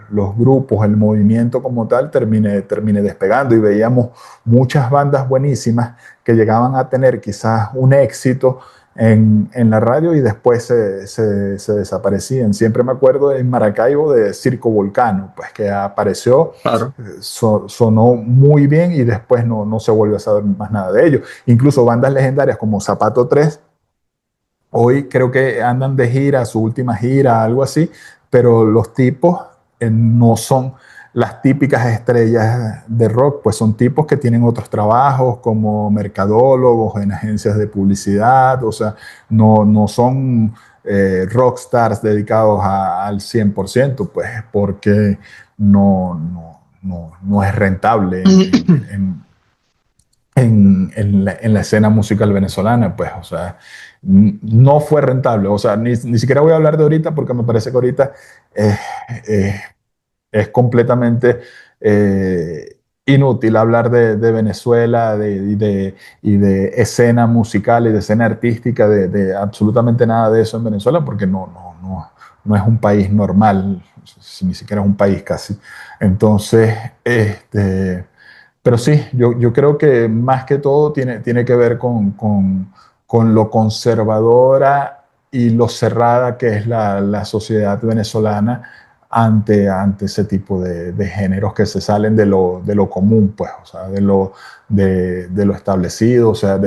los grupos, el movimiento como tal termine despegando, y veíamos muchas bandas buenísimas que llegaban a tener quizás un éxito en la radio y después se desaparecían. Siempre me acuerdo en Maracaibo de Circo Volcano, pues que apareció, Claro. sonó muy bien y después no se volvió a saber más nada de ellos. Incluso bandas legendarias como Zapato 3 hoy creo que andan de gira, su última gira, algo así, pero los tipos no son las típicas estrellas de rock, pues son tipos que tienen otros trabajos como mercadólogos en agencias de publicidad, o sea, no son rockstars dedicados al 100%, pues porque no es rentable en la escena musical venezolana, pues, o sea, no fue rentable, o sea, ni siquiera voy a hablar de ahorita porque me parece que ahorita eh, eh, es completamente inútil hablar de Venezuela y de escena musical y de escena artística, de absolutamente nada de eso en Venezuela, porque no es un país normal, ni siquiera es un país casi. Entonces, pero sí, yo creo que más que todo tiene que ver con lo conservadora y lo cerrada que es la sociedad venezolana ante ese tipo de géneros que se salen de lo común, pues, o sea, de lo establecido, o sea,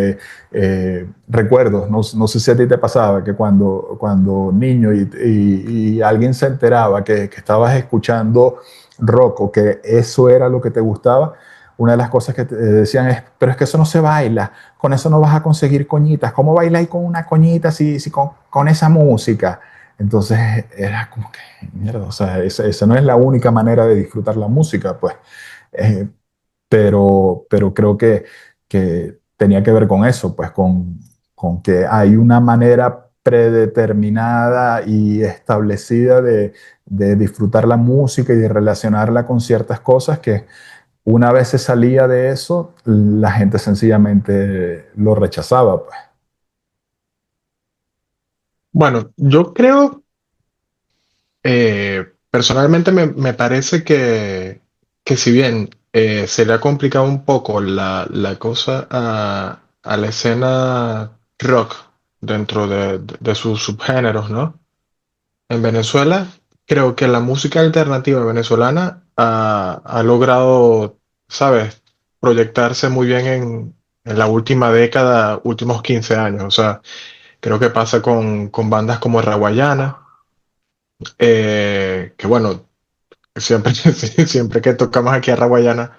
recuerdos, no sé si a ti te pasaba que cuando niño y alguien se enteraba que estabas escuchando rock o que eso era lo que te gustaba, una de las cosas que te decían es, pero es que eso no se baila, con eso no vas a conseguir coñitas, ¿cómo bailáis con una coñita si con esa música? Entonces era como que, mierda, o sea, esa no es la única manera de disfrutar la música, pues. Eh, pero creo que tenía que ver con eso, pues con que hay una manera predeterminada y establecida de disfrutar la música y de relacionarla con ciertas cosas que una vez se salía de eso, la gente sencillamente lo rechazaba, pues. Bueno, yo creo, personalmente me parece que si bien se le ha complicado un poco la cosa a la escena rock dentro de sus subgéneros, ¿no? En Venezuela, creo que la música alternativa venezolana ha logrado, ¿sabes?, proyectarse muy bien en la última década, últimos 15 años. O sea, creo que pasa con bandas como Raguayana, que bueno, siempre, siempre que tocamos aquí a Raguayana,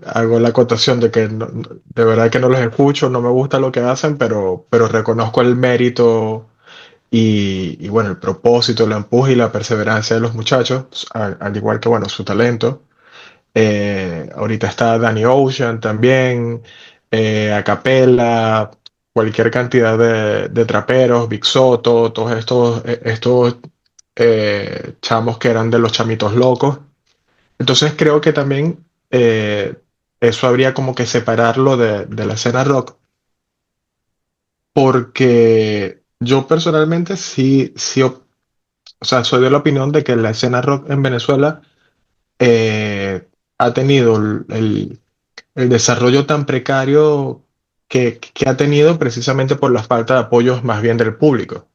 hago la acotación de que de verdad que no los escucho, no me gusta lo que hacen, pero reconozco el mérito y bueno, el propósito, el empuje y la perseverancia de los muchachos, al igual que bueno, su talento. Ahorita está Danny Ocean también, Acapella, cualquier cantidad de traperos, Big Soto, todos estos chamos que eran de los chamitos locos. Entonces creo que también eso habría como que separarlo de la escena rock, porque yo personalmente o sea, soy de la opinión de que la escena rock en Venezuela eh, ha tenido el desarrollo tan precario que ha tenido precisamente por la falta de apoyos más bien del público.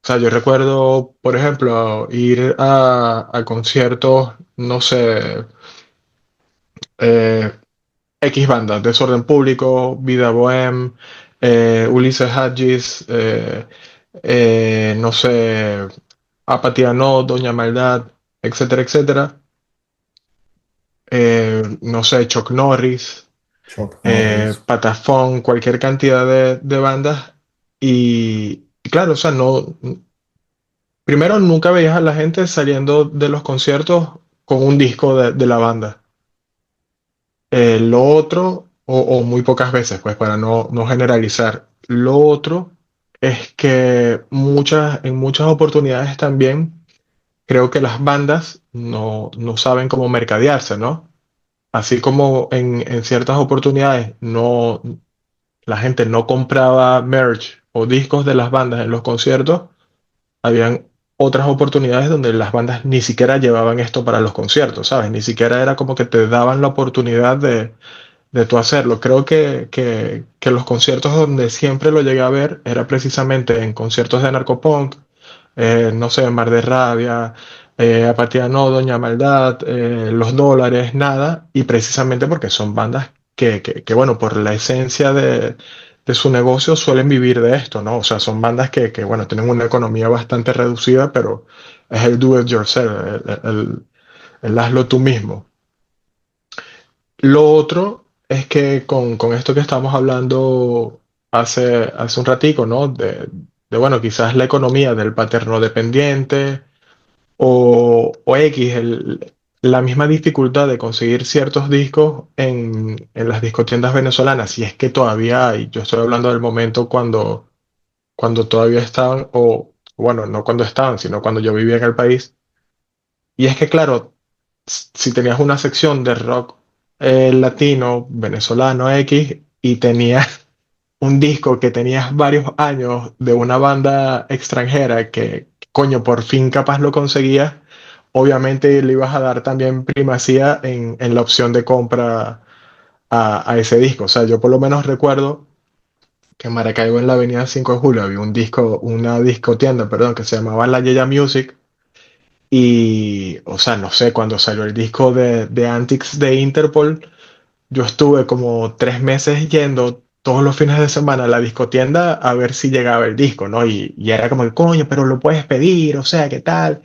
O sea, yo recuerdo, por ejemplo, ir a conciertos, no sé, eh, X bandas, Desorden Público, Vida Bohem, Ulises Hadjis, no sé, Apatía No, Doña Maldad, etcétera, etcétera. No sé, Chuck Norris, Chuck Norris. Patafón, cualquier cantidad de bandas. Y claro, o sea, no, primero nunca veías a la gente saliendo de los conciertos con un disco de la banda. Lo otro, o muy pocas veces, pues para no generalizar, lo otro es que en muchas oportunidades también creo que las bandas no saben cómo mercadearse, ¿no? Así como en ciertas oportunidades la gente no compraba merch o discos de las bandas en los conciertos, habían otras oportunidades donde las bandas ni siquiera llevaban esto para los conciertos, ¿sabes? Ni siquiera era como que te daban la oportunidad de tú hacerlo. Creo que los conciertos donde siempre lo llegué a ver era precisamente en conciertos de narcopunk, no sé, Mar de Rabia, Apatía No, Doña Maldad, Los Dólares, nada, y precisamente porque son bandas bueno, por la esencia de su negocio suelen vivir de esto, ¿no? O sea, son bandas bueno, tienen una economía bastante reducida, pero es el do it yourself, el hazlo tú mismo. Lo otro es que con esto que estamos hablando hace un ratico, ¿no? Bueno, quizás la economía del paterno dependiente o X, la misma dificultad de conseguir ciertos discos en las discotiendas venezolanas, si es que todavía hay. Yo estoy hablando del momento cuando todavía estaban, o bueno, no cuando estaban, sino cuando yo vivía en el país. Y es que, claro, si tenías una sección de rock latino, venezolano X, y tenías un disco que tenías varios años de una banda extranjera que, coño, por fin capaz lo conseguías, obviamente le ibas a dar también primacía en la opción de compra a ese disco. O sea, yo por lo menos recuerdo que en Maracaibo, en la avenida 5 de Julio, había una discotienda, perdón, que se llamaba La Yeya Music. Y, o sea, no sé, cuando salió el disco de Antics de Interpol, yo estuve como 3 meses yendo todos los fines de semana a la discotienda a ver si llegaba el disco, ¿no? Y era como que, coño, pero lo puedes pedir, o sea, ¿qué tal?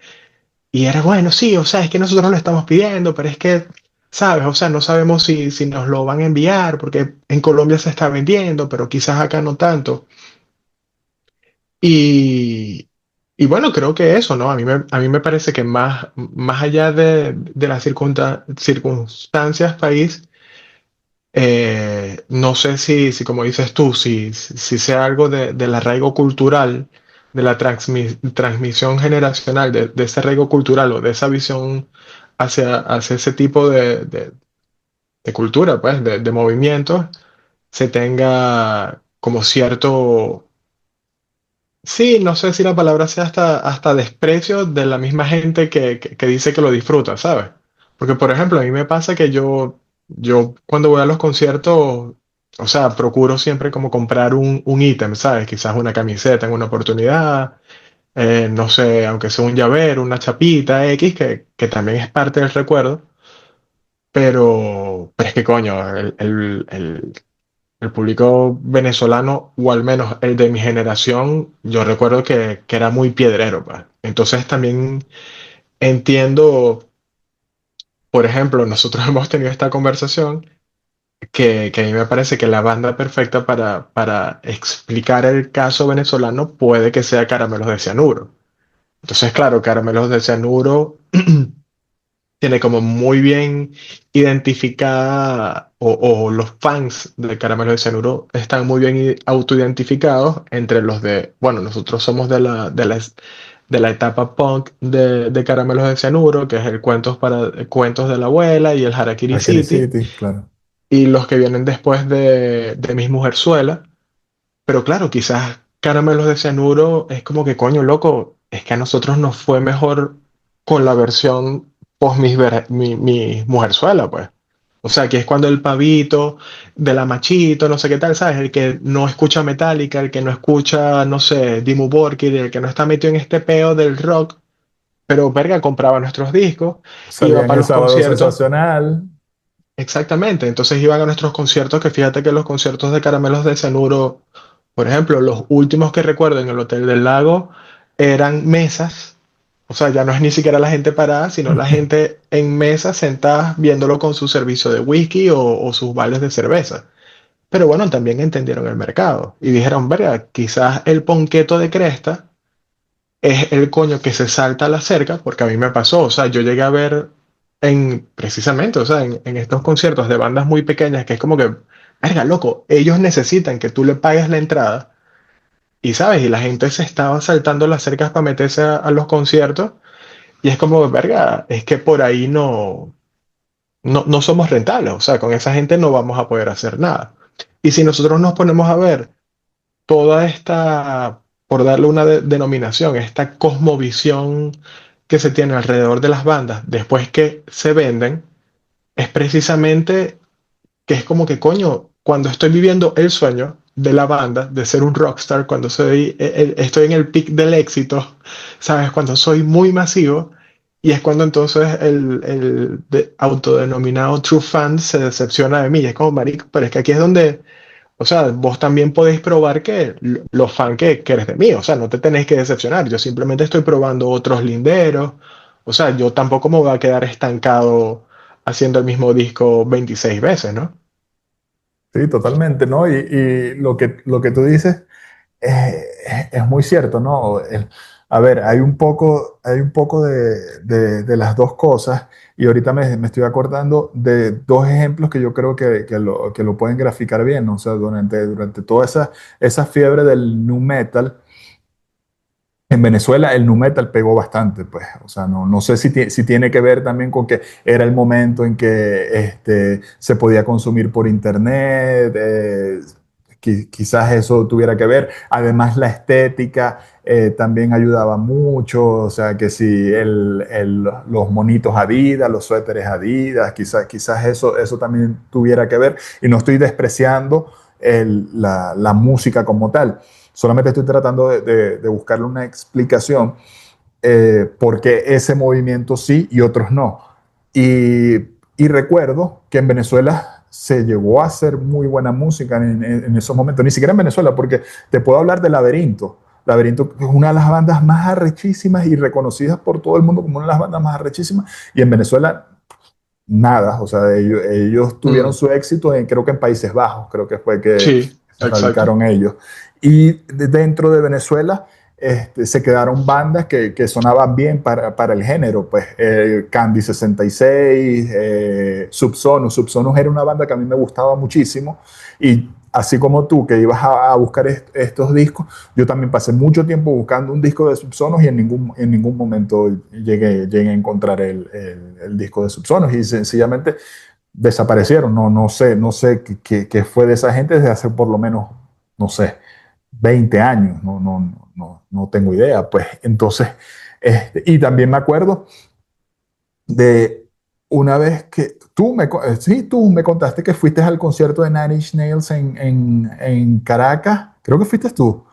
Y era, bueno, sí, o sea, es que nosotros lo estamos pidiendo, pero es que, ¿sabes? O sea, no sabemos si nos lo van a enviar, porque en Colombia se está vendiendo, pero quizás acá no tanto. Y, y bueno, creo que eso, ¿no? A mí me parece que más allá de las circunstancias país, no sé si como dices tú, si sea algo del arraigo cultural, de la transmisión generacional, de ese arraigo cultural o de esa visión hacia ese tipo de cultura, pues, de movimientos, se tenga como cierto. Sí, no sé si la palabra sea hasta desprecio de la misma gente que dice que lo disfruta, ¿sabes? Porque, por ejemplo, a mí me pasa que yo cuando voy a los conciertos, o sea, procuro siempre como comprar un ítem, ¿sabes? Quizás una camiseta en una oportunidad, no sé, aunque sea un llavero, una chapita X, que también es parte del recuerdo, pero es que coño, el público venezolano, o al menos el de mi generación, yo recuerdo que era muy piedrero, pues. Entonces también entiendo, por ejemplo, nosotros hemos tenido esta conversación que a mí me parece que la banda perfecta para explicar el caso venezolano puede que sea Caramelos de Cianuro. Entonces, claro, Caramelos de Cianuro tiene como muy bien identificada, o los fans de Caramelos de Cianuro están muy bien autoidentificados entre los de, bueno, nosotros somos de la etapa punk de Caramelos de Cianuro, que es el cuentos de la abuela y el Harakiri Aquel City, City, claro. y los que vienen después de Miss Mujerzuela. Pero claro, quizás Caramelos de Cianuro es como que, coño, loco, es que a nosotros nos fue mejor con la versión post mi Mujerzuela, pues. O sea, que es cuando el pavito de la machito, no sé qué tal, ¿sabes? El que no escucha Metallica, el que no escucha, no sé, Dimmu Borgir, el que no está metido en este peo del rock, pero verga, compraba nuestros discos, iba Salían para el los sábado conciertos. sensacional. Exactamente, entonces iban a nuestros conciertos, que fíjate que los conciertos de Caramelos de Cianuro, por ejemplo, los últimos que recuerdo en el Hotel del Lago eran mesas, o sea, ya no es ni siquiera la gente parada, sino la gente en mesas sentada viéndolo con su servicio de whisky o sus vales de cerveza. Pero bueno, también entendieron el mercado y dijeron, verga, quizás el ponqueto de cresta es el coño que se salta a la cerca, porque a mí me pasó, o sea, yo llegué a ver precisamente, o sea, en estos conciertos de bandas muy pequeñas, que es como que, verga, loco, ellos necesitan que tú le pagues la entrada, y sabes, y la gente se estaba saltando las cercas para meterse a los conciertos, y es como, verga, es que por ahí no somos rentables, o sea, con esa gente no vamos a poder hacer nada. Y si nosotros nos ponemos a ver toda esta, por darle una denominación, esta cosmovisión que se tiene alrededor de las bandas después que se venden, es precisamente que es como que, coño, cuando estoy viviendo el sueño de la banda, de ser un rockstar, cuando estoy en el pic del éxito, ¿sabes? Cuando soy muy masivo, y es cuando entonces el autodenominado true fan se decepciona de mí. Y es como, marico, pero es que aquí es donde, o sea, vos también podéis probar que los fans que eres de mí, o sea, no te tenéis que decepcionar, yo simplemente estoy probando otros linderos, o sea, yo tampoco me voy a quedar estancado haciendo el mismo disco 26 veces, ¿no? Sí, totalmente, ¿no? Y lo que tú dices es muy cierto, ¿no? A ver, hay un poco de las dos cosas y ahorita me estoy acordando de dos ejemplos que yo creo que lo pueden graficar bien, ¿no? O sea, durante toda esa fiebre del nu metal, en Venezuela el nu metal pegó bastante, pues, o sea, no sé si tiene que ver también con que era el momento en que se podía consumir por internet, quizás eso tuviera que ver. Además, la estética también ayudaba mucho, o sea, que si los monitos Adidas, los suéteres Adidas, quizás eso también tuviera que ver. Y no estoy despreciando la música como tal. Solamente estoy tratando de buscarle una explicación porque ese movimiento sí y otros no. Y, y recuerdo que en Venezuela se llegó a hacer muy buena música en esos momentos, ni siquiera en Venezuela, porque te puedo hablar de Laberinto. Laberinto es una de las bandas más arrechísimas y reconocidas por todo el mundo como una de las bandas más arrechísimas. Y en Venezuela, nada. O sea, ellos tuvieron Mm, su éxito creo que en Países Bajos, creo que fue que sí, se exacto. radicaron ellos. Y dentro de Venezuela se quedaron bandas que sonaban bien para el género, pues Candy 66, Subsonus. Subsonus era una banda que a mí me gustaba muchísimo y así como tú que ibas a buscar estos discos, yo también pasé mucho tiempo buscando un disco de Subsonus y en ningún momento llegué a encontrar el disco de Subsonus y sencillamente desaparecieron. No sé qué fue de esa gente desde hace por lo menos, no sé, 20 años, no tengo idea, pues entonces, y también me acuerdo de una vez que sí, tú me contaste que fuiste al concierto de Nine Inch Nails en Caracas, creo que fuiste tú,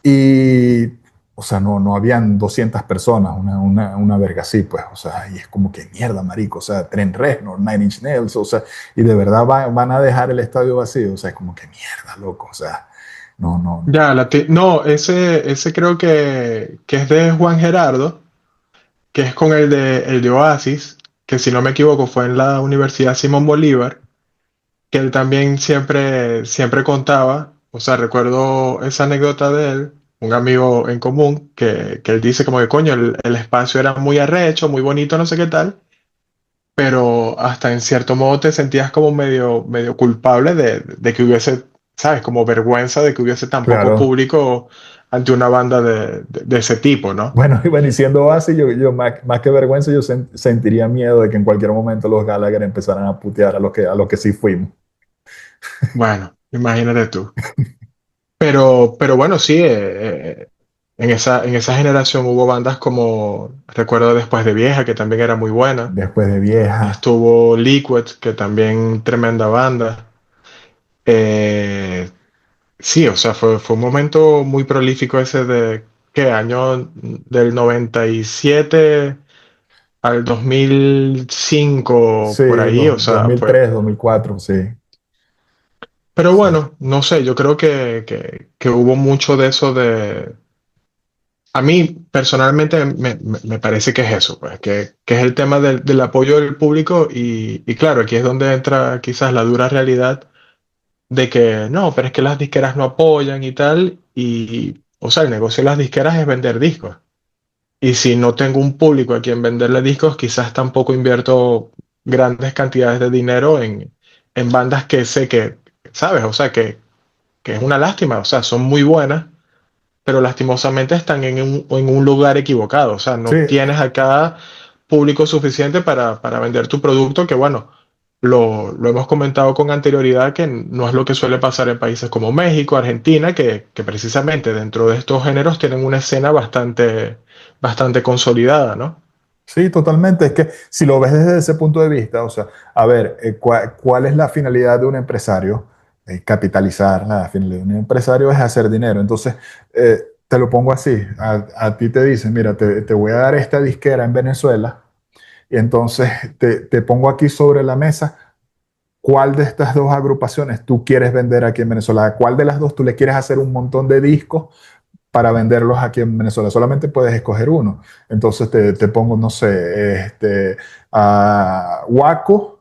y, o sea, no habían 200 personas, una verga así, pues, o sea, y es como que mierda, marico, o sea, Trent Reznor, Nine Inch Nails, o sea, y de verdad van a dejar el estadio vacío, o sea, es como que mierda, loco, o sea, no. Ya, no, ese creo que es de Juan Gerardo, que es con el de Oasis, que si no me equivoco fue en la Universidad Simón Bolívar, que él también siempre contaba, o sea, recuerdo esa anécdota de él, un amigo en común, que él dice como que coño, el espacio era muy arrecho, muy bonito, no sé qué tal, pero hasta en cierto modo te sentías como medio culpable de que hubiese, ¿sabes? Como vergüenza de que hubiese tan poco Claro. público ante una banda de ese tipo, ¿no? Bueno, y bueno, y siendo así, yo más que vergüenza, yo sentiría miedo de que en cualquier momento los Gallagher empezaran a putear a lo que sí fuimos. Bueno, imagínate tú. Pero bueno, sí, en esa generación hubo bandas como, recuerdo Después de Vieja, que también era muy buena. Después de vieja. Estuvo Liquid, que también tremenda banda. Eh, sí, o sea, fue un momento muy prolífico ese de, ¿qué? Año del 97 al 2005 por Sí, ahí, o sea, fue. 2003, 2004, sí. Pero Sí. bueno, no sé, yo creo que hubo mucho de eso de. A mí personalmente me parece que es eso, pues, que es el tema del apoyo del público y claro, aquí es donde entra quizás la dura realidad de que no, pero es que las disqueras no apoyan y tal, y, o sea, el negocio de las disqueras es vender discos. Y si no tengo un público a quien venderle discos, quizás tampoco invierto grandes cantidades de dinero en bandas que sé que, ¿sabes? O sea, que es una lástima, o sea, son muy buenas pero lastimosamente están en un lugar equivocado. O sea, Sí, no tienes acá público suficiente para vender tu producto, que bueno, lo hemos comentado con anterioridad, que no es lo que suele pasar en países como México, Argentina, que precisamente dentro de estos géneros tienen una escena bastante consolidada, ¿no? sí, totalmente. Es que si lo ves desde ese punto de vista, o sea, a ver, ¿cuál es la finalidad de un empresario? Capitalizar. La finalidad de un empresario es hacer dinero. Entonces, te lo pongo así. A ti te dicen, mira, te voy a dar esta disquera en Venezuela y entonces te pongo aquí sobre la mesa cuál de estas dos agrupaciones tú quieres vender aquí en Venezuela. ¿A cuál de las dos tú le quieres hacer un montón de discos para venderlos aquí en Venezuela? Solamente puedes escoger uno. Entonces te pongo, no sé, a Waco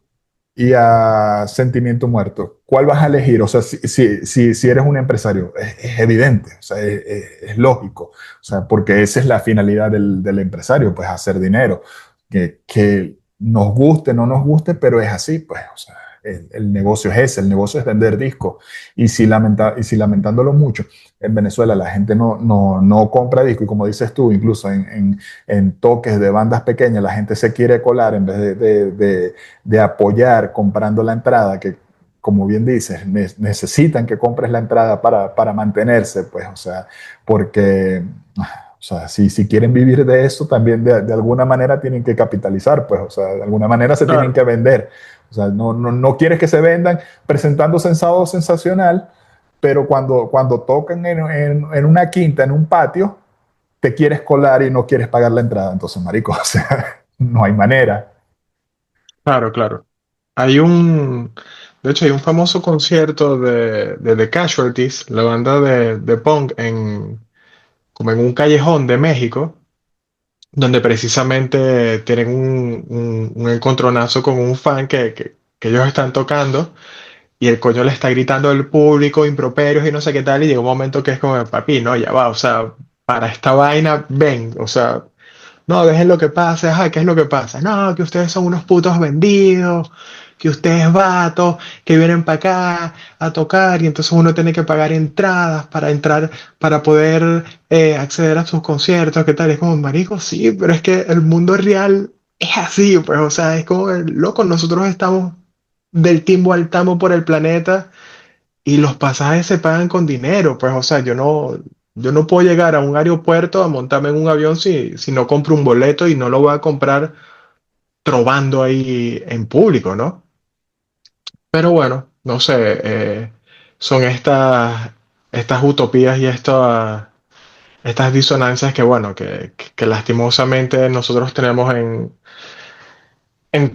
y a Sentimiento Muerto. ¿Cuál vas a elegir? O sea, si eres un empresario, es evidente, o sea, es lógico, o sea, porque esa es la finalidad del empresario, pues hacer dinero, que nos guste, no nos guste, pero es así, pues, o sea, el negocio es ese, el negocio es vender discos. Y si lamentándolo mucho, en Venezuela la gente no compra disco y como dices tú, incluso en toques de bandas pequeñas, la gente se quiere colar en vez de apoyar comprando la entrada, que como bien dices, necesitan que compres la entrada para mantenerse, pues, o sea, porque, o sea, si quieren vivir de eso, también de alguna manera tienen que capitalizar, pues, o sea, de alguna manera se tienen Claro, que vender. O sea, no quieres que se vendan presentándose en sábado sensacional, pero cuando tocan en una quinta, en un patio, te quieres colar y no quieres pagar la entrada. Entonces, marico, o sea, no hay manera. claro, claro. De hecho, hay un famoso concierto de The Casualties, la banda de punk, como en un callejón de México, donde precisamente tienen un encontronazo con un fan que ellos están tocando y el coño le está gritando al público improperios y no sé qué tal y llega un momento que es como, papi, no, ya va, o sea, para esta vaina, ven, o sea, no, dejen lo que pase, ajá, ¿qué es lo que pasa? No, que ustedes son unos putos vendidos, que ustedes vatos, que vienen para acá a tocar y entonces uno tiene que pagar entradas para entrar, para poder acceder a sus conciertos, ¿qué tal? Es como, marico, sí, pero es que el mundo real es así, pues, o sea, es como, loco, nosotros estamos del timbo al tamo por el planeta y los pasajes se pagan con dinero, pues, o sea, yo no puedo llegar a un aeropuerto a montarme en un avión si no compro un boleto y no lo voy a comprar trovando ahí en público, ¿no? Pero bueno, no sé, son estas utopías y estas disonancias que, bueno, que lastimosamente nosotros tenemos en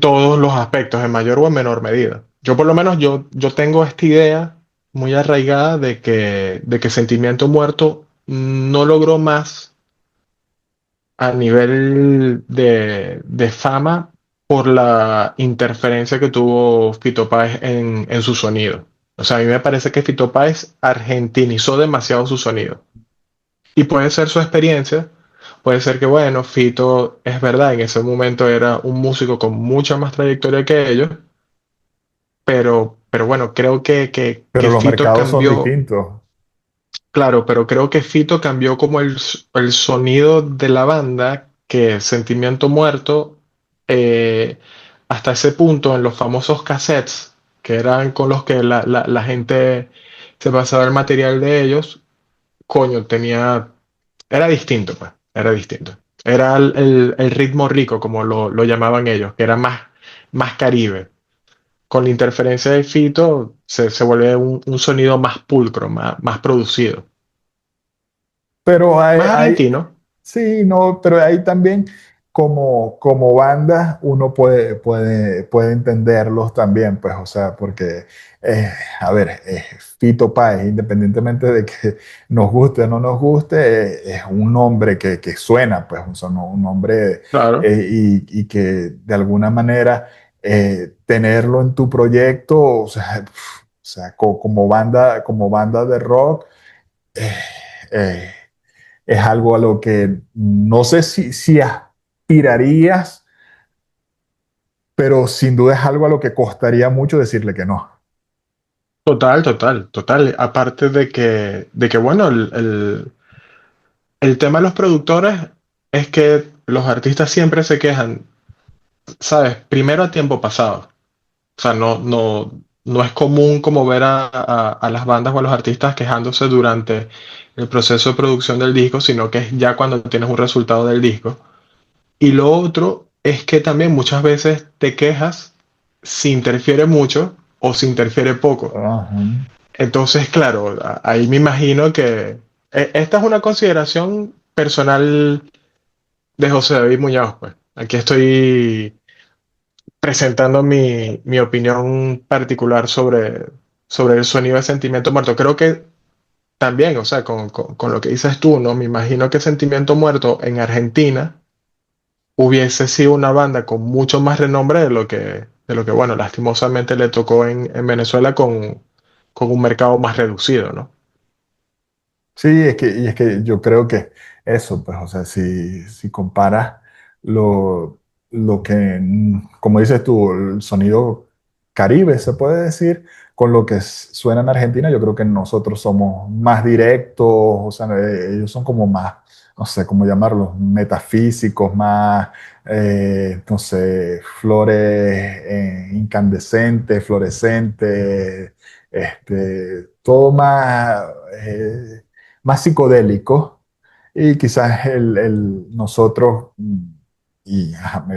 todos los aspectos, en mayor o en menor medida. Yo por lo menos yo tengo esta idea muy arraigada de que Sentimiento Muerto no logró más a nivel de fama por la interferencia que tuvo Fito Páez en su sonido. O sea, a mí me parece que Fito Páez argentinizó demasiado su sonido. Y puede ser su experiencia, Puede ser que, bueno, Fito, es verdad, en ese momento era un músico con mucha más trayectoria que ellos, pero bueno, creo Pero que los Fito mercados son cambió, distintos. claro, pero creo que Fito cambió como el sonido de la banda, que Sentimiento Muerto, eh, hasta ese punto en los famosos cassettes, que eran con los que la gente se pasaba el material de ellos, coño, era distinto, pues, era distinto. Era el ritmo rico, como lo llamaban ellos, que era más Caribe. Con la interferencia de Fito se vuelve un sonido más pulcro, más producido. Pero Más argentino. sí, no, pero ahí también como banda uno puede entenderlos también, pues, o sea, porque, a ver, Fito Páez, independientemente de que nos guste o no nos guste, es un nombre que suena, pues, o sea, un nombre Claro, y que de alguna manera tenerlo en tu proyecto, como banda de rock. eh, eh, es algo a lo que no sé si aspirarías, pero sin duda es algo a lo que costaría mucho decirle que no. total, total, total. Aparte de que bueno, el tema de los productores es que los artistas siempre se quejan, ¿sabes? Primero a tiempo pasado. O sea, no es común como ver a las bandas o a los artistas quejándose durante el proceso de producción del disco, sino que es ya cuando tienes un resultado del disco. Y lo otro es que también muchas veces te quejas si interfiere mucho o si interfiere poco. Ajá. Entonces, claro, ahí me imagino que esta es una consideración personal de José David Muñoz, pues. Aquí estoy presentando mi opinión particular sobre el sonido de Sentimiento Muerto. Creo que también, o sea, con lo que dices tú, ¿no? Me imagino que Sentimiento Muerto en Argentina hubiese sido una banda con mucho más renombre de lo que bueno, lastimosamente le tocó en Venezuela con un mercado más reducido, ¿no? Sí, y es que yo creo que eso, pues, o sea, si comparas lo que, como dices tú, el sonido Caribe, se puede decir, con lo que suena en Argentina, yo creo que nosotros somos más directos, o sea, ellos son como más, no sé cómo llamarlos, metafísicos, más, no sé, flores incandescentes, fluorescentes, todo más psicodélico y quizás nosotros, y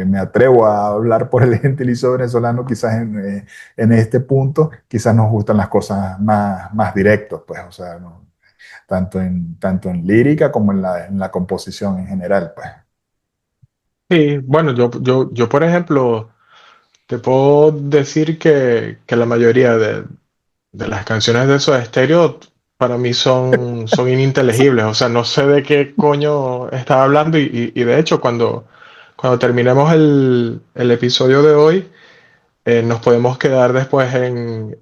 me atrevo a hablar por el gentilicio venezolano, quizás en este punto, quizás nos gustan las cosas más directos, pues, o sea, tanto en lírica como en la composición en general, pues. Sí, bueno, yo por ejemplo, te puedo decir que la mayoría de las canciones de Soda Stereo para mí son ininteligibles. O sea, no sé de qué coño estaba hablando y de hecho cuando terminemos el episodio de hoy, nos podemos quedar después en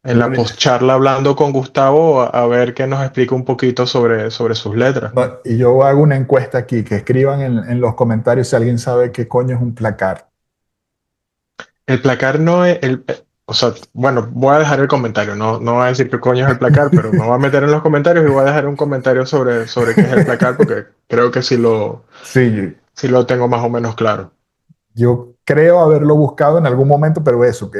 la Bueno, postcharla hablando con Gustavo a ver que nos explica un poquito sobre sus letras. no, y yo hago una encuesta aquí, que escriban en los comentarios si alguien sabe qué coño es un placar. El placar no es o sea, bueno, voy a dejar el comentario, no voy a decir qué coño es el placar, pero me voy a meter en los comentarios y voy a dejar un comentario sobre qué es el placar, porque creo que Sí, sí lo tengo más o menos claro. yo creo haberlo buscado en algún momento, pero eso, que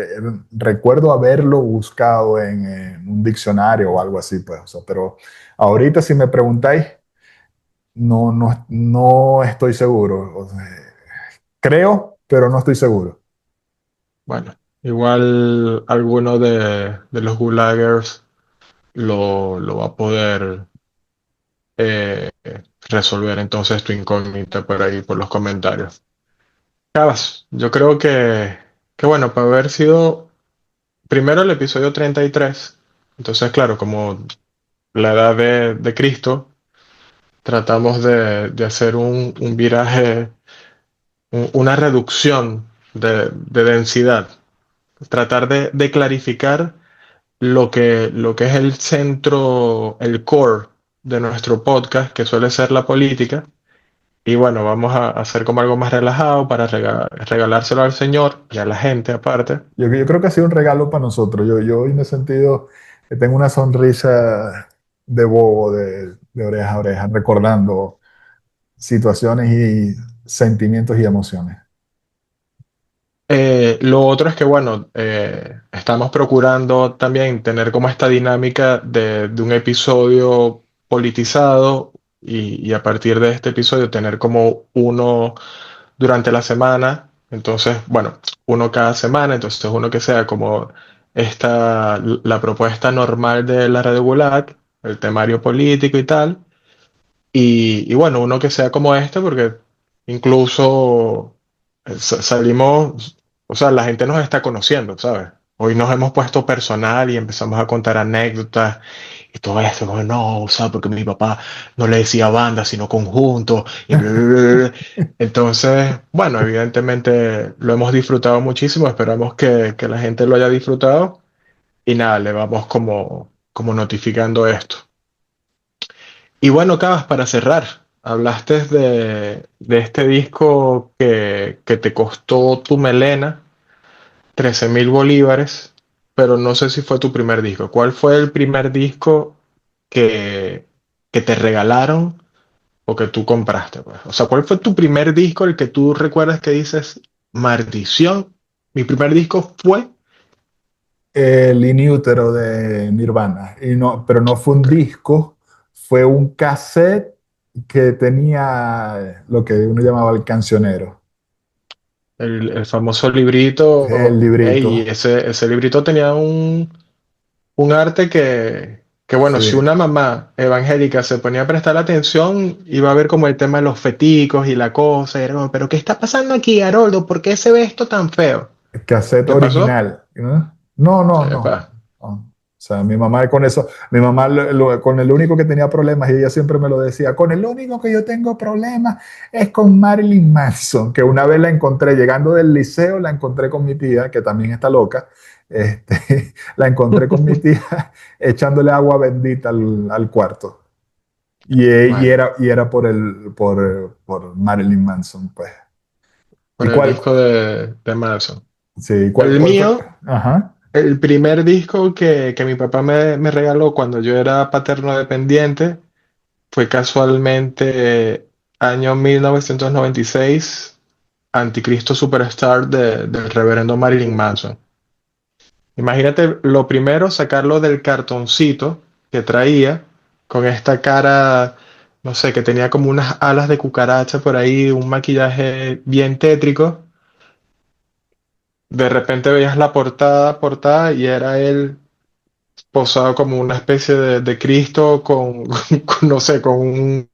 recuerdo haberlo buscado en un diccionario o algo así, pues, o sea, pero ahorita si me preguntáis, no estoy seguro. O sea, creo, pero no estoy seguro. Bueno, igual alguno de los Gulagers lo va a poder eh, resolver entonces tu incógnita por ahí, por los comentarios. Cabas, yo creo que bueno, para haber sido primero el episodio 33, entonces claro, como la edad de Cristo, tratamos de hacer un viraje, una reducción de densidad, tratar de clarificar lo que es el centro, el core de nuestro podcast, que suele ser la política, Y bueno, vamos a hacer como algo más relajado para regalárselo al Señor y a la gente aparte. Yo creo que ha sido un regalo para nosotros. Yo hoy me he sentido que tengo una sonrisa de bobo, de oreja a oreja, recordando situaciones y sentimientos y emociones. Lo otro es que, bueno, estamos procurando también tener como esta dinámica de un episodio politizado y a partir de este episodio tener como uno durante la semana. Entonces, bueno, uno cada semana, entonces uno que sea como la propuesta normal de la Red Bulag, el temario político y tal. Y bueno, uno que sea como este, porque incluso salimos, o sea, la gente nos está conociendo, ¿sabes? Hoy nos hemos puesto personal y empezamos a contar anécdotas y todo esto, como, no, o sea, porque mi papá no le decía banda, sino conjunto, y bla, bla, bla, bla. Entonces, bueno, evidentemente lo hemos disfrutado muchísimo, esperamos que la gente lo haya disfrutado y nada, le vamos como notificando esto. Y bueno, Cabas, para cerrar, hablaste de este disco que te costó tu melena, 13.000 bolívares, pero no sé si fue tu primer disco. ¿Cuál fue el primer disco que, que te regalaron o que tú compraste, pues? O sea, ¿cuál fue tu primer disco el que tú recuerdas que dices, maldición, mi primer disco fue? El Inútero de Nirvana, y no, pero no fue un Ok, disco, fue un cassette que tenía lo que uno llamaba el cancionero, el famoso el librito, y librito. ese librito tenía un arte que, bueno, si Sí. una mamá evangélica se ponía a prestar atención, iba a ver como el tema de los feticos y la cosa, y era como, pero ¿qué está pasando aquí, Haroldo? ¿Por qué se ve esto tan feo? Cassette ¿Te pasó? original, ¿no? No, no, Epa. no. No. O sea, mi mamá con eso, mi mamá con el único que tenía problemas, y ella siempre me lo decía, con el único que yo tengo problemas es con Marilyn Manson, que una vez la encontré llegando del liceo, la encontré con mi tía, que también está loca, la encontré con mi tía echándole agua bendita al cuarto. Bueno, Y era por Marilyn Manson, pues. por ¿Y el cuál? disco de Manson. Sí, El cuál fue? mío, Ajá. el primer disco que mi papá me regaló cuando yo era paterno dependiente fue casualmente año 1996, Anticristo Superstar del reverendo Marilyn Manson. Imagínate lo primero, sacarlo del cartoncito que traía, con esta cara, no sé, que tenía como unas alas de cucaracha por ahí, un maquillaje bien tétrico. De repente veías la portada, y era él posado como una especie de Cristo no sé, con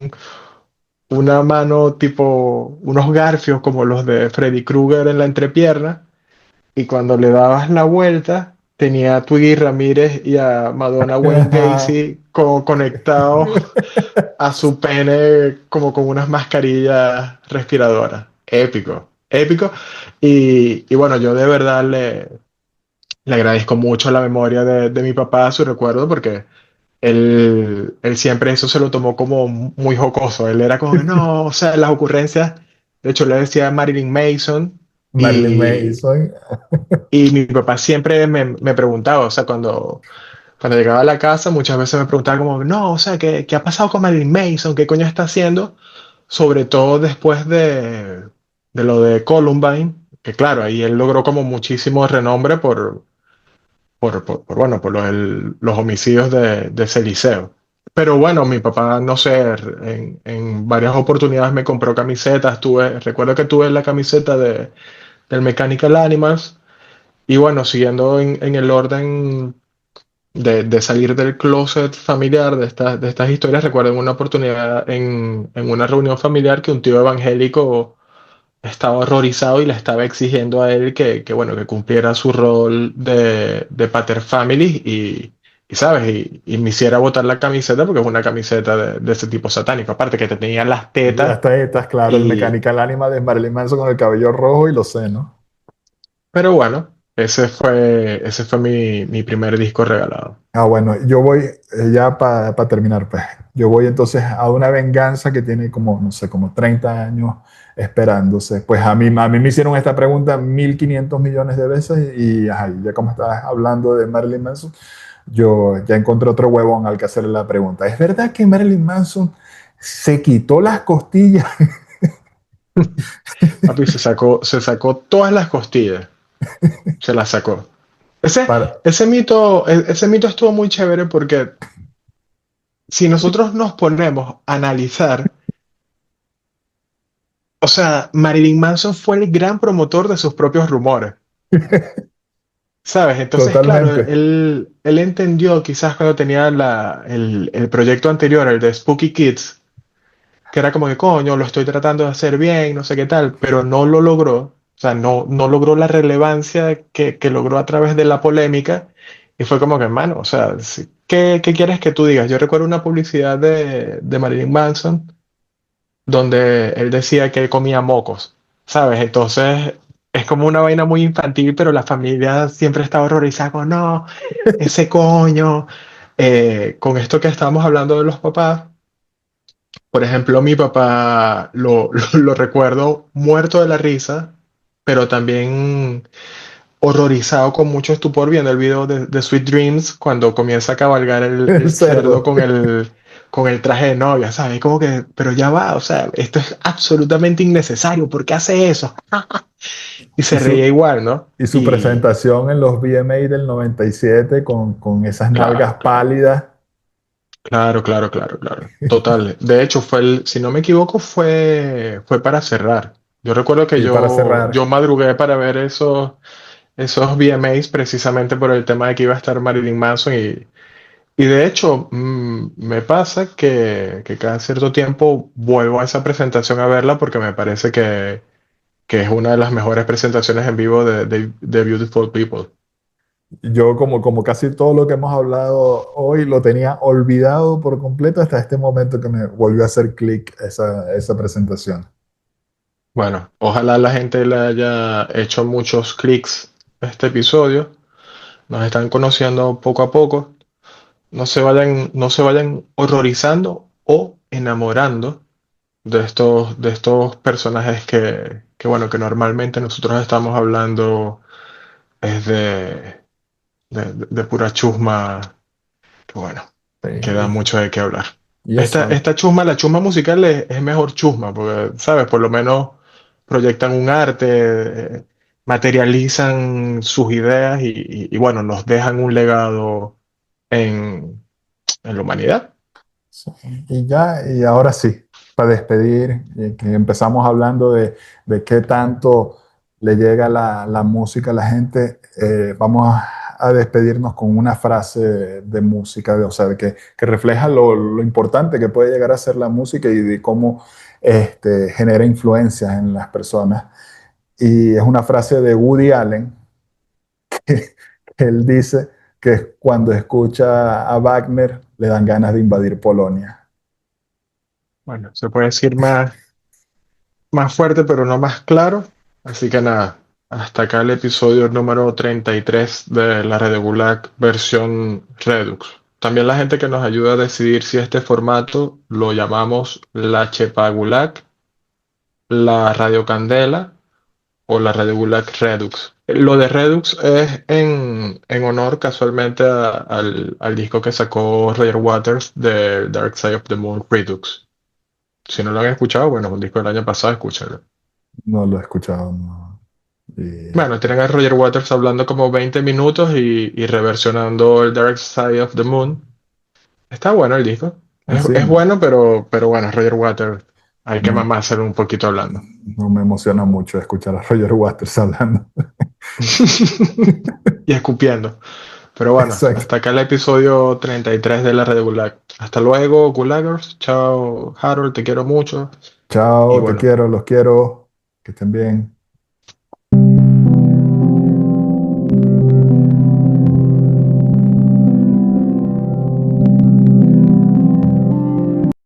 una mano tipo, unos garfios como los de Freddy Krueger en la entrepierna. Y cuando le dabas la vuelta, tenía a Twiggy Ramírez y a Madonna Wayne Gacy conectados a su pene como con unas mascarillas respiradoras. Épico, épico. Y bueno, yo de verdad le agradezco mucho la memoria de mi papá, su recuerdo, porque él siempre eso se lo tomó como muy jocoso. Él era como, no, o sea, las ocurrencias, de hecho le decía Marilyn Mason. Marilyn Manson. Y mi papá siempre me preguntaba, o sea, cuando llegaba a la casa, muchas veces me preguntaba como, no, o sea, ¿qué ha pasado con Marilyn Manson? ¿Qué coño está haciendo? Sobre todo después de lo de Columbine, que claro, ahí él logró como muchísimo renombre bueno, por los homicidios de ese liceo. Pero bueno, mi papá, no sé, en varias oportunidades me compró camisetas. Recuerdo que tuve la camiseta del Mechanical Animals. Y bueno, siguiendo en el orden de salir del closet familiar de estas historias, recuerdo en una oportunidad en una reunión familiar que un tío evangélico estaba horrorizado y le estaba exigiendo a él bueno, que cumpliera su rol de pater family ¿sabes? Y me hiciera botar la camiseta porque es una camiseta de ese tipo satánico. Aparte que te tenía las tetas Estás claro, el y... Mechanical Anima de Marilyn Manson con el cabello rojo y los senos. Pero bueno. ese fue mi primer disco regalado. Ah, bueno, yo voy, ya para terminar, pues, yo voy entonces a una venganza que tiene como, no sé, como 30 años esperándose. Pues a mí me hicieron esta pregunta 1.500 millones de veces y ajá, y ya como estabas hablando de Marilyn Manson, yo ya encontré otro huevón al que hacerle la pregunta. ¿Es verdad que Marilyn Manson se quitó las costillas? Papi, se sacó todas las costillas, se las sacó. Ese, Para, ese mito estuvo muy chévere porque si nosotros nos ponemos a analizar, o sea, Marilyn Manson fue el gran promotor de sus propios rumores, ¿sabes? Entonces, claro, totalmente. él entendió quizás cuando tenía el proyecto anterior, el de Spooky Kids, que era como que, coño, lo estoy tratando de hacer bien, no sé qué tal, pero no lo logró, o sea, no logró la relevancia que logró a través de la polémica, y fue como que, hermano, o sea, ¿qué quieres que tú digas? Yo recuerdo una publicidad de Marilyn Manson donde él decía que él comía mocos, ¿sabes? Entonces, es como una vaina muy infantil, pero la familia siempre está horrorizada con, no, ese coño. Con esto que estábamos hablando de los papás, por ejemplo, mi papá lo recuerdo muerto de la risa, pero también horrorizado con mucho estupor viendo el video de Sweet Dreams cuando comienza a cabalgar el, El el cerdo cerdo. con el traje de novia, ¿sabes? Como que, pero ya va, o sea, esto es absolutamente innecesario, ¿por qué hace eso? Y Y se reía su, igual, ¿no? y su Y presentación en los VMA del 97 con esas nalgas claro, claro. pálidas. Claro, claro, claro, claro. Total. De hecho, si no me equivoco, fue para cerrar. Yo recuerdo que Y para yo cerrar, madrugué para ver esos VMAs precisamente por el tema de que iba a estar Marilyn Manson y de hecho me pasa que cada cierto tiempo vuelvo a esa presentación a verla porque me parece que es una de las mejores presentaciones en vivo de Beautiful People. yo como casi todo lo que hemos hablado hoy lo tenía olvidado por completo hasta este momento que me volvió a hacer clic esa presentación. Bueno, ojalá la gente le haya hecho muchos clics a este episodio. Nos están conociendo poco a poco. No se vayan horrorizando o enamorando de estos personajes que bueno, que normalmente nosotros estamos hablando es de pura chusma, que bueno, que da Sí, mucho de qué hablar. y eso, Esta chusma, la chusma musical es mejor chusma, porque, ¿sabes? Por lo menos proyectan un arte, materializan sus ideas y bueno, nos dejan un legado en la humanidad. sí. Y ya, y ahora sí, para despedir, que empezamos hablando de qué tanto le llega la música a la gente, vamos a despedirnos con una frase de música, o sea, que refleja lo importante que puede llegar a ser la música y de cómo genera influencias en las personas. Y es una frase de Woody Allen, que él dice que cuando escucha a Wagner le dan ganas de invadir Polonia. Bueno, se puede decir más fuerte, pero no más claro. Así que nada, hasta acá el episodio número 33 de la Red Gulag versión Redux. También la gente que nos ayuda a decidir si este formato lo llamamos la Chepa Gulag, la Radio Candela o la Radio Gulag Redux. Lo de Redux es en honor casualmente al disco que sacó Roger Waters de Dark Side of the Moon Redux. Si no lo han escuchado, bueno, es un disco del año pasado, escúchenlo. No lo he escuchado, no. Y Bueno, tienen a Roger Waters hablando como 20 minutos y reversionando el Dark Side of the Moon. Está bueno el disco. Es, así es bueno, pero bueno, Roger Waters. Hay que no, mamárselo un poquito hablando. no me emociona mucho escuchar a Roger Waters hablando. Y escupiendo. Pero bueno, Exacto. hasta acá el episodio 33 de la Red Gulag. Hasta luego, Gulagers. Chao, Harold, te quiero mucho. Y Chao, te bueno, quiero, los quiero. Que estén bien.